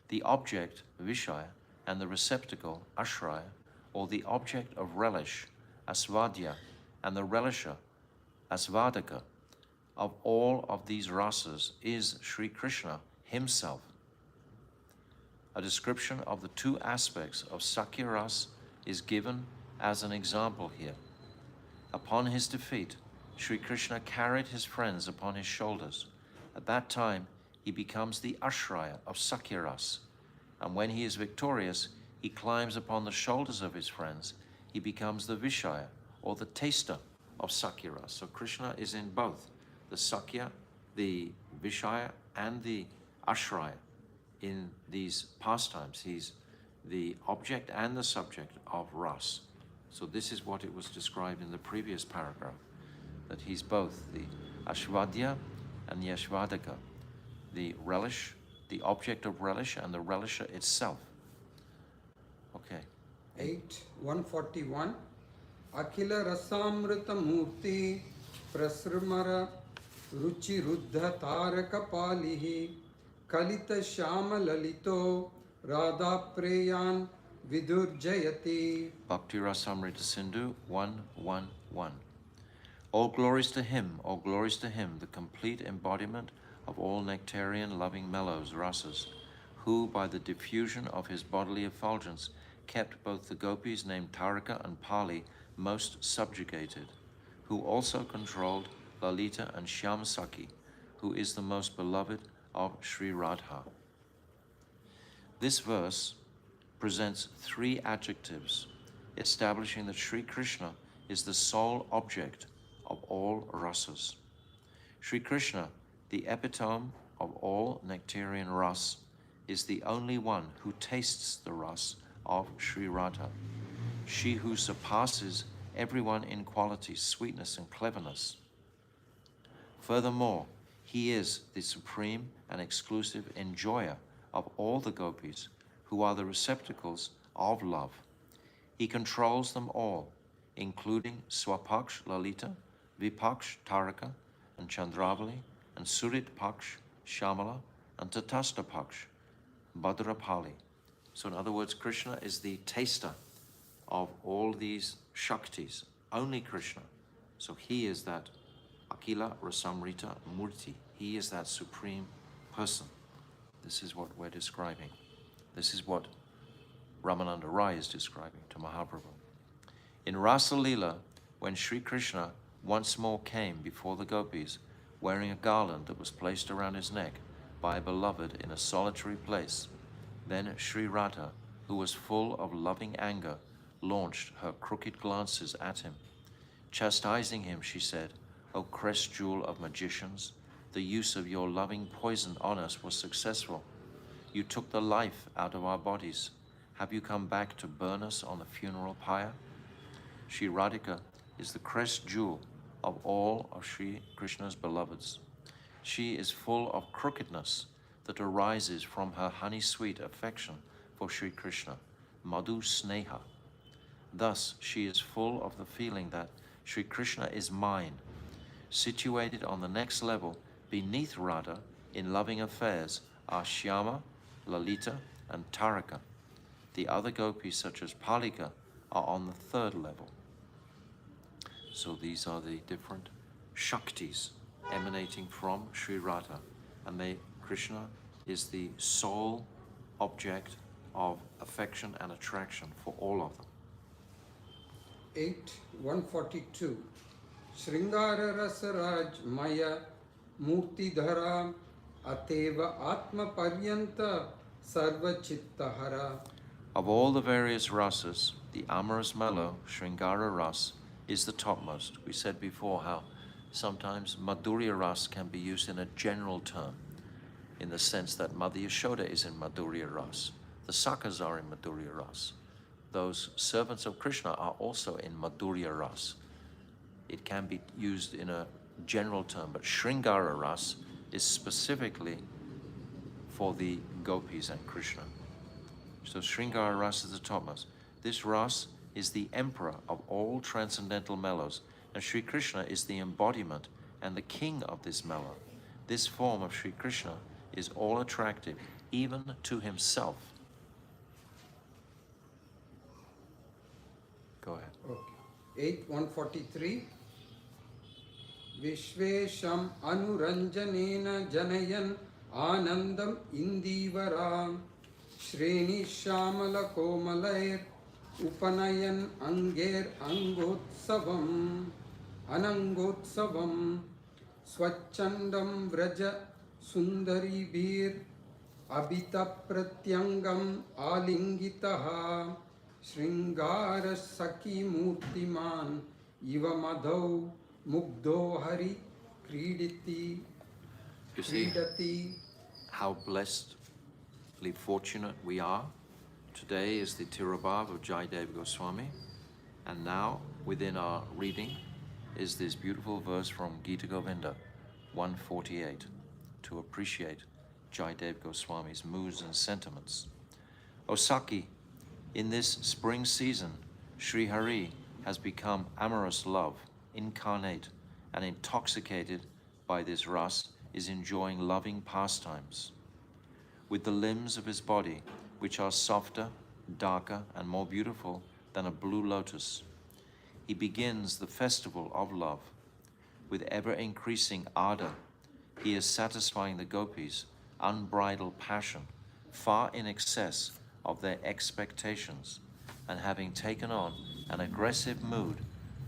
The object, vishaya, and the receptacle, ashraya, or the object of relish, asvadya, and the relisher, asvadaka, of all of these rasas is Sri Krishna himself. A description of the 2 aspects of Sakya Ras is given as an example here. Upon his defeat, Sri Krishna carried his friends upon his shoulders. At that time, he becomes the Ashraya of Sakya Ras. And when he is victorious, he climbs upon the shoulders of his friends. He becomes the Vishaya, or the taster of Sakya Ras. So Krishna is in both the Sakya, the Vishaya, and the Ashraya. In these pastimes, he's the object and the subject of ras. So this is what it was described in the previous paragraph, that he's both the ashvadya and the ashvadaka, the relish, the object of relish, and the relisher itself. Okay. 141. Akhila Rasamrita Murti Prasramara Ruchi Ruddha Taraka Palihi Kalita Shama Lalito Radha Preyan Vidur Jayati. Bhakti Rasamrita Sindhu 111. All glories to him, all glories to him, the complete embodiment of all nectarian loving mellows, rasas, who by the diffusion of his bodily effulgence kept both the gopis named Taraka and Pali most subjugated, who also controlled Lalita and Shyamsaki, who is the most beloved of Sri Radha. This verse presents 3 adjectives establishing that Sri Krishna is the sole object of all rasas. Sri Krishna, the epitome of all nectarian ras, is the only one who tastes the ras of Sri Radha, she who surpasses everyone in quality, sweetness, and cleverness. Furthermore, he is the supreme and exclusive enjoyer of all the gopis, who are the receptacles of love. He controls them all, including Swapaksh Lalita, Vipaksh Taraka, and Chandravali, and Surit Paksh Shamala, and Tatasta Paksh Bhadrapali. So in other words, Krishna is the taster of all these Shaktis, only Krishna. So he is that Akila Rasamrita Murti. He is that supreme person. This is what we're describing. This is what Ramananda Raya is describing to Mahaprabhu. In Rasa Leela, when Sri Krishna once more came before the gopis, wearing a garland that was placed around his neck by a beloved in a solitary place, then Sri Radha, who was full of loving anger, launched her crooked glances at him. Chastising him, she said, "O crest jewel of magicians, the use of your loving poison on us was successful. You took the life out of our bodies. Have you come back to burn us on the funeral pyre?" Sri Radhika is the crest jewel of all of Sri Krishna's beloveds. She is full of crookedness that arises from her honey-sweet affection for Sri Krishna, Madhu Sneha. Thus, she is full of the feeling that Sri Krishna is mine. Situated on the next level beneath Radha in loving affairs are Shyama, Lalita, and Taraka. The other gopis, such as Palika, are on the 3rd level. So these are the different Shaktis emanating from Sri Radha, and Krishna is the sole object of affection and attraction for all of them. 8 142 Shringara Rasaraj Maya Murti Dhara Ateva Atma Paryanta Sarva Chittahara. Of all the various rasas, the amorous mellow, Shringara ras, is the topmost. We said before how sometimes Madhurya ras can be used in a general term, in the sense that Mother Yashoda is in Madhurya ras. The Sakas are in Madhurya ras. Those servants of Krishna are also in Madhurya ras. It can be used in a general term, but Shringara ras is specifically for the gopis and Krishna. So Shringara ras is the topmost. This ras is the emperor of all transcendental mellows, and Sri Krishna is the embodiment and the king of this mellow. This form of Sri Krishna is all attractive, even to himself. Go ahead. Okay. 8 143 Vishvesham Anuranjanena Janayan Anandam Indivaram Shreni Shamala Komalair Upanayan Anger Angotsavam Anangotsavam Swachandam Vraja Sundari Bir Abhita Pratyangam Alingitaha Shringara Saki Murtiman Iva Madhav Mugdho Hari Kriditi You see Kridati. how blessedly fortunate we are. Today is the Tirobhav of Jayadev Goswami, and now within our reading is this beautiful verse from Gita Govinda 148 to appreciate Jayadev Goswami's moods and sentiments. O Saki, in this spring season, Sri Hari has become amorous love, incarnate, and intoxicated by this ras, is enjoying loving pastimes. With the limbs of his body, which are softer, darker, and more beautiful than a blue lotus, he begins the festival of love. With ever-increasing ardor, he is satisfying the gopis' unbridled passion, far in excess of their expectations, and having taken on an aggressive mood,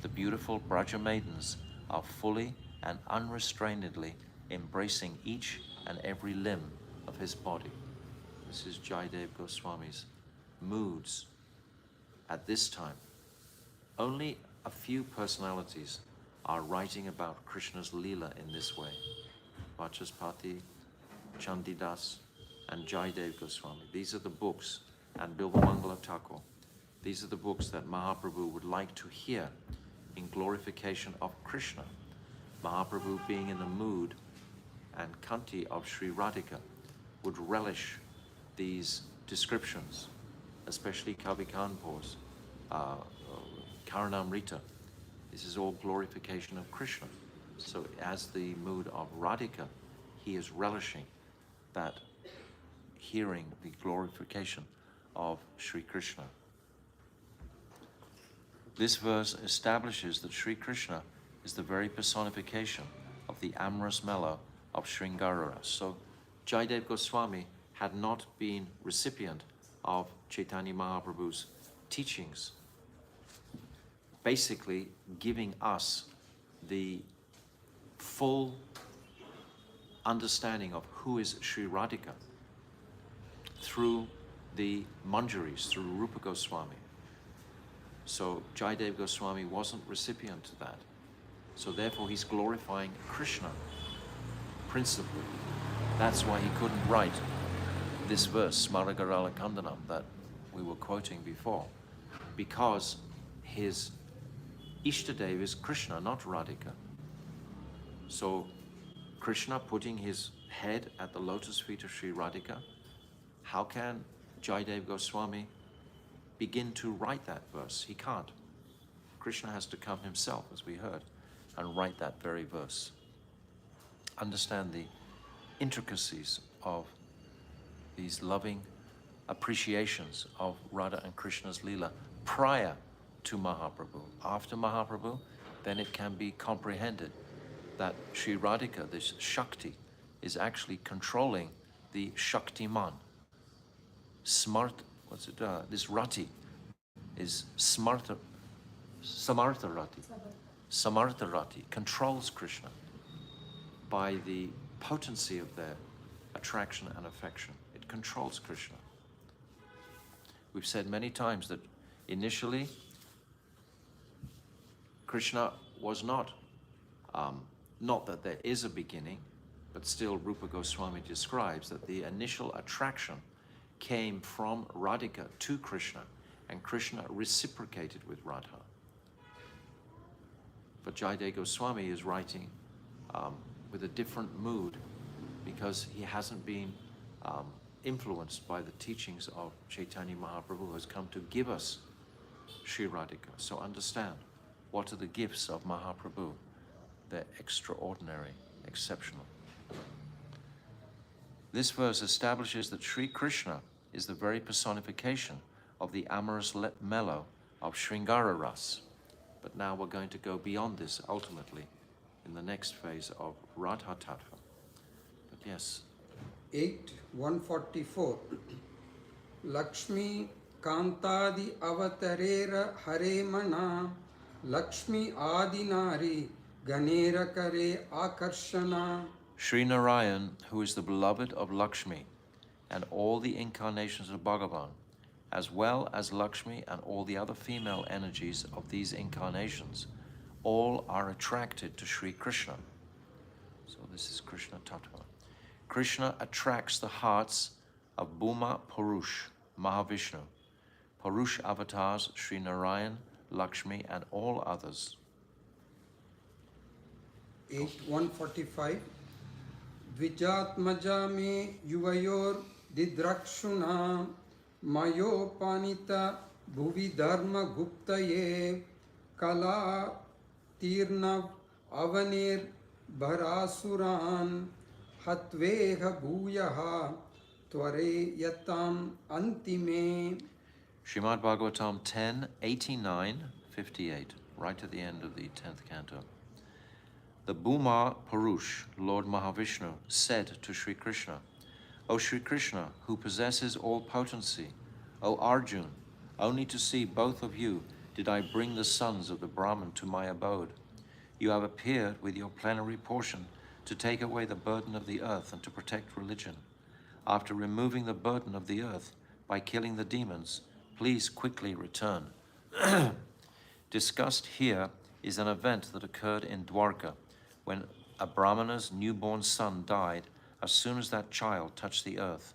the beautiful Braja maidens are fully and unrestrainedly embracing each and every limb of his body. This is Jayadev Goswami's moods at this time. Only a few personalities are writing about Krishna's Leela in this way. Vachaspati, Chandidas, and Jayadev Goswami. These are the books, and Bilvamangala Thakur. These are the books that Mahaprabhu would like to hear in glorification of Krishna. Mahaprabhu, being in the mood and kanti of Sri Radhika, would relish these descriptions, especially Kavi Kanpur's Karanamrita. This is all glorification of Krishna. So as the mood of Radhika, he is relishing that, hearing the glorification of Sri Krishna. This verse establishes that Sri Krishna is the very personification of the amorous mellow of Shringara. So Jayadev Goswami had not been recipient of Chaitanya Mahaprabhu's teachings, basically giving us the full understanding of who is Sri Radhika through the Manjaris, through Rupa Goswami. So Jayadev Goswami wasn't recipient to that. So therefore he's glorifying Krishna principally. That's why he couldn't write this verse, Smaragarala Kandanam, that we were quoting before, because his Ishtadev is Krishna, not Radhika. So Krishna putting his head at the lotus feet of Sri Radhika, how can Jayadev Goswami begin to write that verse? He can't. Krishna has to come himself, as we heard, and write that very verse. Understand the intricacies of these loving appreciations of Radha and Krishna's Leela prior to Mahaprabhu. After Mahaprabhu, then it can be comprehended that Sri Radhika, this Shakti, is actually controlling the Shaktiman. Smart, this Rati is smarta, Samartharati. Samartharati controls Krishna by the potency of their attraction and affection. It controls Krishna. We've said many times that initially Krishna was not that there is a beginning, but still Rupa Goswami describes that the initial attraction came from Radhika to Krishna, and Krishna reciprocated with Radha. But Jayadeva Goswami is writing with a different mood because he hasn't been influenced by the teachings of Chaitanya Mahaprabhu, who has come to give us Sri Radhika. So understand, what are the gifts of Mahaprabhu? They're extraordinary, exceptional. This verse establishes that Sri Krishna is the very personification of the amorous mellow of Sringara Ras. But now we're going to go beyond this ultimately in the next phase of Radha Tattva. But yes. 8.144 Lakshmi Kantadi Avatarera Hare Mana Lakshmi Adinari Ganera Kare Akarshana. Sri Narayan, who is the beloved of Lakshmi and all the incarnations of Bhagavan, as well as Lakshmi and all the other female energies of these incarnations, all are attracted to Sri Krishna. So this is Krishna Tattva. Krishna attracts the hearts of Bhuma Purush, Mahavishnu, Purush avatars, Sri Narayan, Lakshmi, and all others. 8.145 Vijatmaja me yuvayor didrakshuna mayo panita bhuvi dharma guptaye kala tirnav avanir bharasuran hatveha bhuyaha tvare yatam antime. Srimad Bhagavatam 10, 89, 58, right at the end of the 10th canto. The Bhuma Purush, Lord Mahavishnu, said to Sri Krishna, O Sri Krishna, who possesses all potency, O Arjun, only to see both of you did I bring the sons of the Brahman to my abode. You have appeared with your plenary portion to take away the burden of the earth and to protect religion. After removing the burden of the earth by killing the demons, please quickly return. Discussed here is an event that occurred in Dwarka, when a Brahmana's newborn son died as soon as that child touched the earth.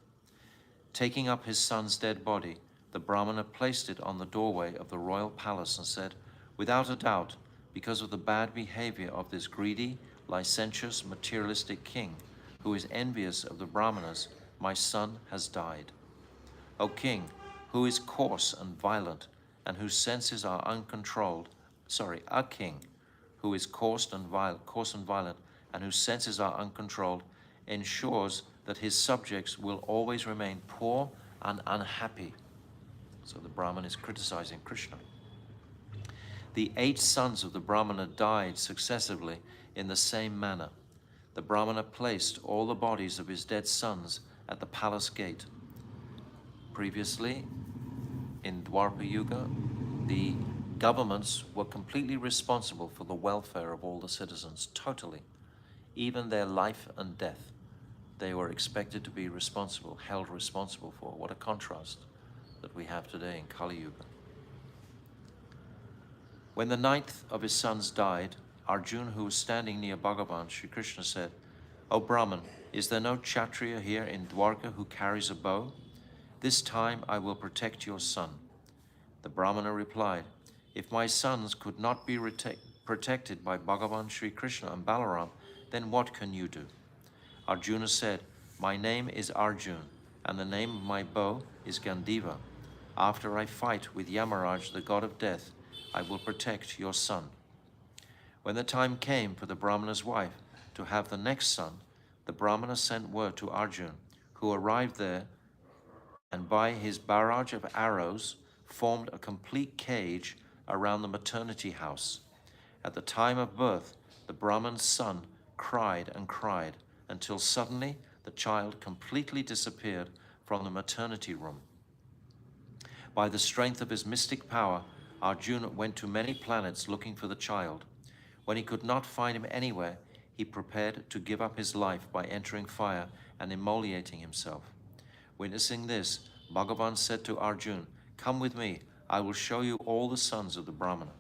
Taking up his son's dead body, the Brahmana placed it on the doorway of the royal palace and said, without a doubt, because of the bad behavior of this greedy, licentious, materialistic king, who is envious of the Brahmanas, my son has died. O king, who is coarse and violent, and whose senses are uncontrolled, a king who is coarse and violent, and whose senses are uncontrolled, ensures that his subjects will always remain poor and unhappy. So the Brahman is criticizing Krishna. The 8 sons of the Brahmana died successively in the same manner. The Brahmana placed all the bodies of his dead sons at the palace gate. Previously, in Dwapara Yuga, the governments were completely responsible for the welfare of all the citizens, totally. Even their life and death, they were expected to be responsible, held responsible for. What a contrast that we have today in Kali Yuga. When the 9th of his sons died, Arjuna, who was standing near Bhagavan, Sri Krishna said, O Brahman, is there no Kshatriya here in Dwarka who carries a bow? This time I will protect your son. The Brahmana replied, if my sons could not be protected by Bhagavan Sri Krishna and Balaram, then what can you do? Arjuna said, my name is Arjun, and the name of my bow is Gandiva. After I fight with Yamaraj, the god of death, I will protect your son. When the time came for the Brahmana's wife to have the next son, the Brahmana sent word to Arjun, who arrived there, and by his barrage of arrows formed a complete cage around the maternity house. At the time of birth, the Brahman's son cried and cried until suddenly the child completely disappeared from the maternity room. By the strength of his mystic power, Arjuna went to many planets looking for the child. When he could not find him anywhere, he prepared to give up his life by entering fire and immolating himself. Witnessing this, Bhagavan said to Arjuna, "Come with me, I will show you all the sons of the Brahmana."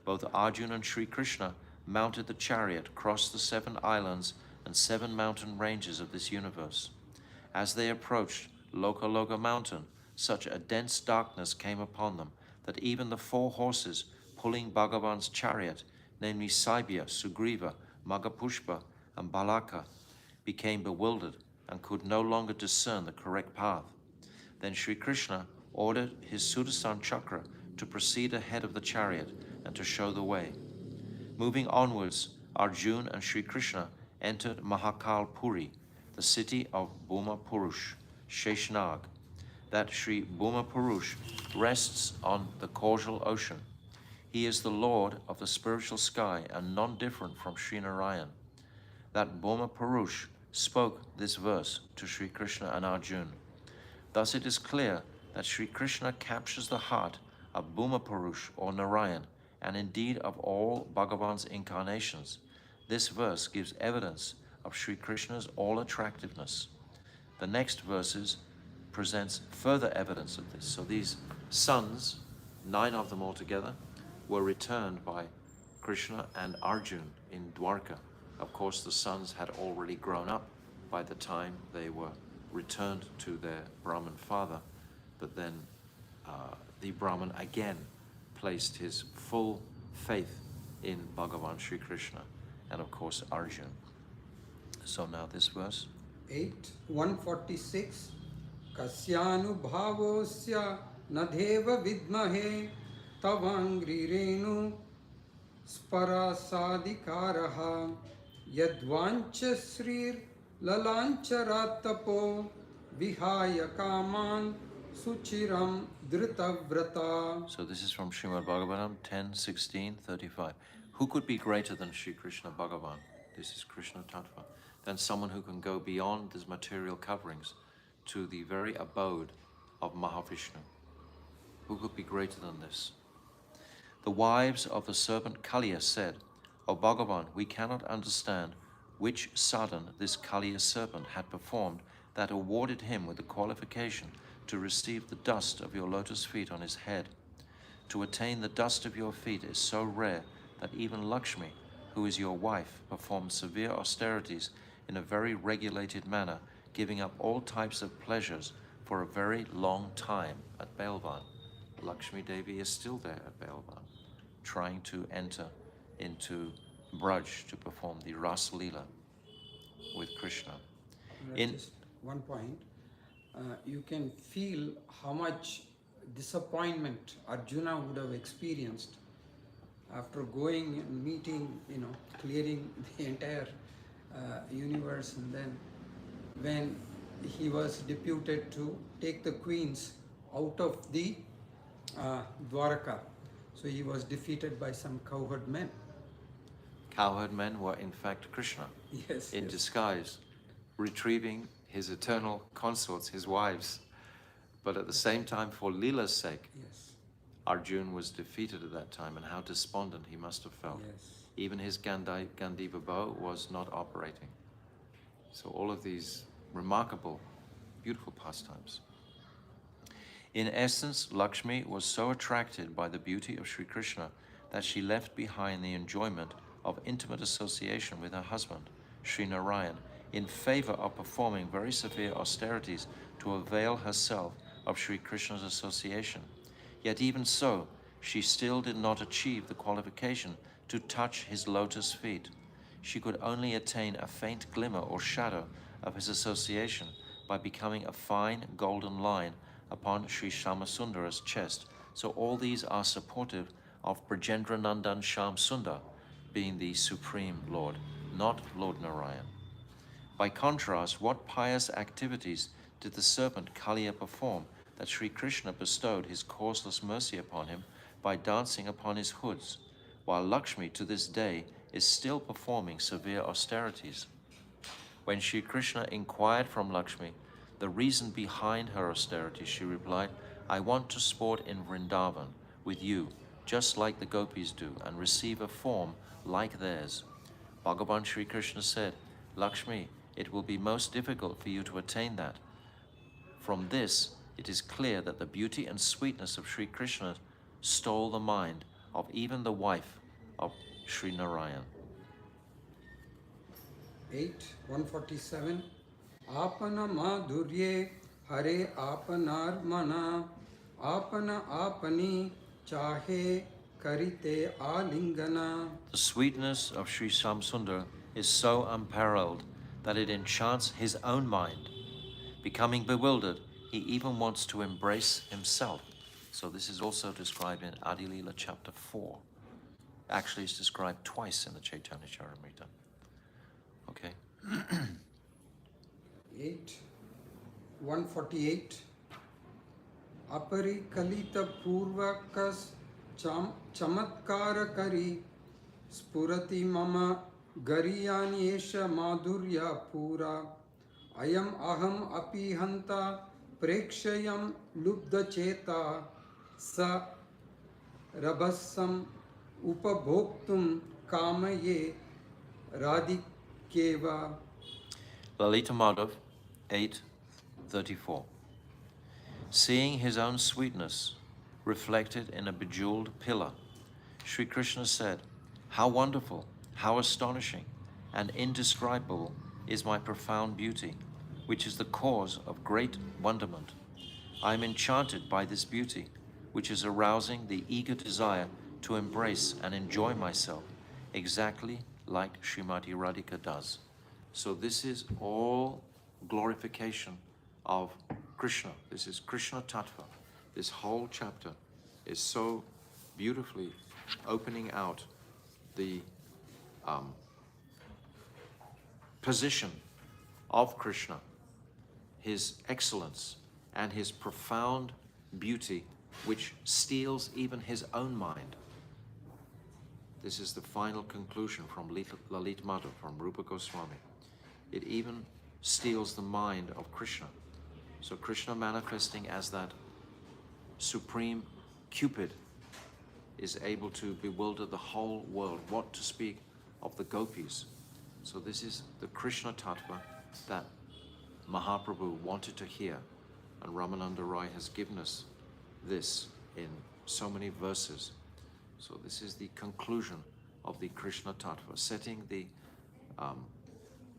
Both Arjuna and Sri Krishna mounted the chariot, crossed the 7 islands and 7 mountain ranges of this universe. As they approached Lokaloka mountain, such a dense darkness came upon them that even the 4 horses pulling Bhagavan's chariot, namely Saibhya, Sugriva, Magapushpa, and Balaka, became bewildered and could no longer discern the correct path. Then Sri Krishna ordered his Sudarshan Chakra to proceed ahead of the chariot and to show the way. Moving onwards, Arjuna and Sri Krishna entered Mahakal Puri, the city of Bhuma Purush, Sheshnag. That Sri Bhuma Purush rests on the causal ocean. He is the Lord of the spiritual sky and non-different from Sri Narayan. That Bhuma Purush spoke this verse to Sri Krishna and Arjuna. Thus it is clear that Sri Krishna captures the heart of Bhuma Purush or Narayan, and indeed of all Bhagavan's incarnations. This verse gives evidence of Sri Krishna's all-attractiveness. The next verses presents further evidence of this. So these sons, 9 of them altogether, were returned by Krishna and Arjuna in Dwarka. Of course, the sons had already grown up by the time they were returned to their Brahmin father, but then the Brahmin again placed his full faith in Bhagavan Sri Krishna and of course Arjuna. So now this verse. 146 Kasyanu bhavosya nadeva vidmahe tavangrirenu sparasadikaraha yadvancha srir lalancharatapo vihaya kaman suchiram dritavrata. So this is from Srimad Bhagavatam 10:16-35. Who could be greater than Sri Krishna Bhagavan? This is Krishna Tattva. Than someone who can go beyond these material coverings to the very abode of Mahavishnu. Who could be greater than this? The wives of the serpent Kaliya said, "O Bhagavan, we cannot understand which sadhana this Kaliya serpent had performed that awarded him with the qualification to receive the dust of your lotus feet on his head. To attain the dust of your feet is so rare that even Lakshmi, who is your wife, performs severe austerities in a very regulated manner, giving up all types of pleasures for a very long time at Belvan." Lakshmi Devi is still there at Belvan, trying to enter into Braj to perform the Ras Leela with Krishna. Just one point. You can feel how much disappointment Arjuna would have experienced after going and meeting, clearing the entire universe, and then when he was deputed to take the queens out of the Dwaraka. So he was defeated by some cowherd men. Cowherd men were in fact Krishna, in disguise, retrieving his eternal consorts, his wives. But at the same time, for Leela's sake, Arjuna was defeated at that time, and how despondent he must have felt. Even his Gandiva bow was not operating. So all of these remarkable, beautiful pastimes. In essence, Lakshmi was so attracted by the beauty of Sri Krishna that she left behind the enjoyment of intimate association with her husband, Sri Narayan, in favor of performing very severe austerities to avail herself of Sri Krishna's association. Yet even so, she still did not achieve the qualification to touch his lotus feet. She could only attain a faint glimmer or shadow of his association by becoming a fine golden line upon Sri Shyamasundara's chest. So all these are supportive of Brajendra Nandan Shyam Sundar being the Supreme Lord, not Lord Narayan. By contrast, what pious activities did the serpent Kaliya perform that Sri Krishna bestowed his causeless mercy upon him by dancing upon his hoods, while Lakshmi to this day is still performing severe austerities? When Sri Krishna inquired from Lakshmi the reason behind her austerities, she replied, "I want to sport in Vrindavan with you just like the gopis do, and receive a form like theirs. Bhagavan Sri Krishna said, Lakshmi, it will be most difficult for you to attain that. From this, it is clear that the beauty and sweetness of Sri Krishna stole the mind of even the wife of Sri Narayan. 147. Apana madhurye hare apanar mana apana apani chahe karite alingana. The sweetness of Sri Shamsundar is so unparalleled that it enchants his own mind. Becoming bewildered, he even wants to embrace himself. So this is also described in Adi Lila chapter 4. Actually, it's described twice in the Chaitanya Charitamrita. Okay. 148. Apari kalita purvakas chamatkara kari spurati mama gariyani esha madhurya pura ayam aham api hanta prekshayam lubda cheta sa rabasam upabhoktum kamaye radikeva. Lalita Madhav 8:34. Seeing his own sweetness reflected in a bejeweled pillar, Sri Krishna said, how wonderful, how astonishing, and indescribable is my profound beauty, which is the cause of great wonderment. I am enchanted by this beauty, which is arousing the eager desire to embrace and enjoy myself, exactly like Srimati Radhika does. So this is all glorification of Krishna. This is Krishna Tattva. This whole chapter is so beautifully opening out the position of Krishna, his excellence, and his profound beauty, which steals even his own mind. This is the final conclusion from Lalit Madhav, from Rupa Goswami. It even steals the mind of Krishna. So Krishna, manifesting as that supreme Cupid, is able to bewilder the whole world. What to speak of the gopis? So this is the Krishna Tattva that Mahaprabhu wanted to hear, and Ramananda Rai has given us this in so many verses. So this is the conclusion of the Krishna Tattva, setting the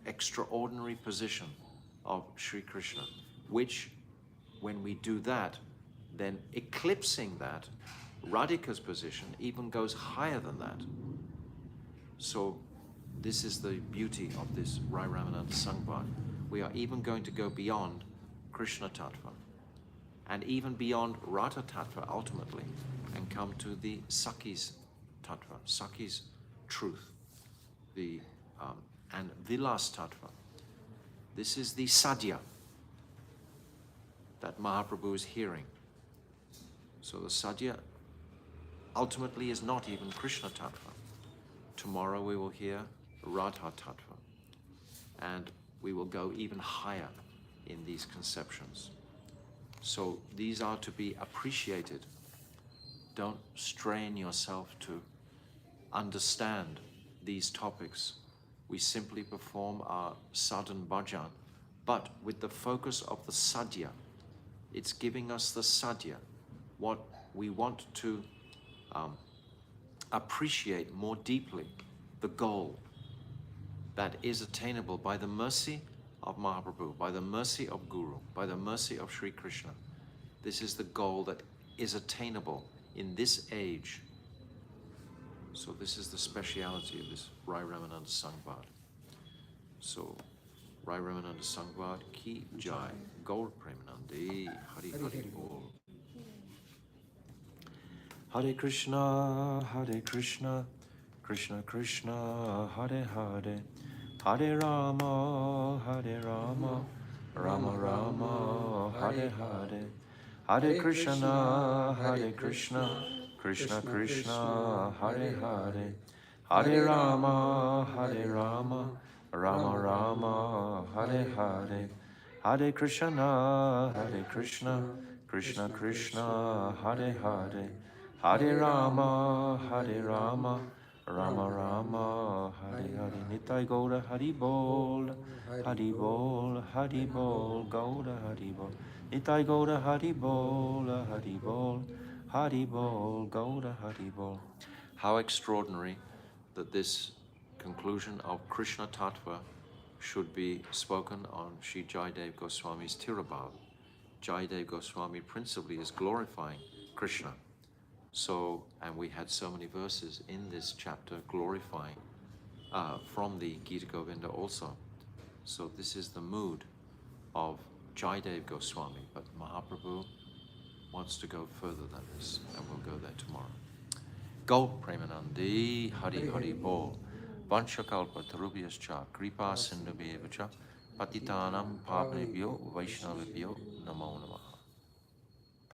extraordinary position of Sri Krishna, which, when we do that, then eclipsing that, Radhika's position even goes higher than that. So this is the beauty of this Raya Ramananda Samvada. We are even going to go beyond Krishna Tattva, and even beyond Radha Tattva ultimately, and come to the Sakhi's Tattva, Sakhi's truth, and Vilas Tattva. This is the Sadhya that Mahaprabhu is hearing. So the Sadhya ultimately is not even Krishna Tattva. Tomorrow we will hear Radha Tattva, and we will go even higher in these conceptions. So these are to be appreciated. Don't strain yourself to understand these topics. We simply perform our sadhan bhajan, but with the focus of the sadhya. It's giving us the sadhya, what we want to appreciate more deeply, the goal that is attainable by the mercy of Mahaprabhu, by the mercy of Guru, by the mercy of Sri Krishna. This is the goal that is attainable in this age. So this is the speciality of this Raya Ramananda Samvada. So, Raya Ramananda Samvada ki jai, Gaur Premanandi, Hari Hari Bol. Hare Krishna, Krishna Krishna, Hare Hare, Hare Rama, Rama Rama, Hare Hare, Hare Krishna, Krishna Krishna, Hare Hare, Hare Rama, Rama Rama, Hare Hare, Hare Krishna, Krishna Krishna, Hare Hare, Hare Rama, Hare Rama, Rama Rama, Hare Hare. Nitai Gaura Hari Bol, Hari Bol, Hari Bol, Gaura Hari Bol. Nitai Gaura Hari Bol, Hari Bol, Hari Bol, Gaura Hari Bol. How extraordinary that this conclusion of Krishna Tattva should be spoken on Sri Jayadev Goswami's Tirabhav. Jayadev Goswami principally is glorifying Krishna. So, and we had so many verses in this chapter glorifying from the Gita Govinda also. So this is the mood of Jayadev Goswami, but Mahaprabhu wants to go further than this, and we'll go there tomorrow. Gaur Premanandi Hari Hari Bol Vanchakalpa Tarubhyascha Kripa Sindhubhyevacha Patitanam Pavanebhyo Vaishnavebhyo Namo Namo.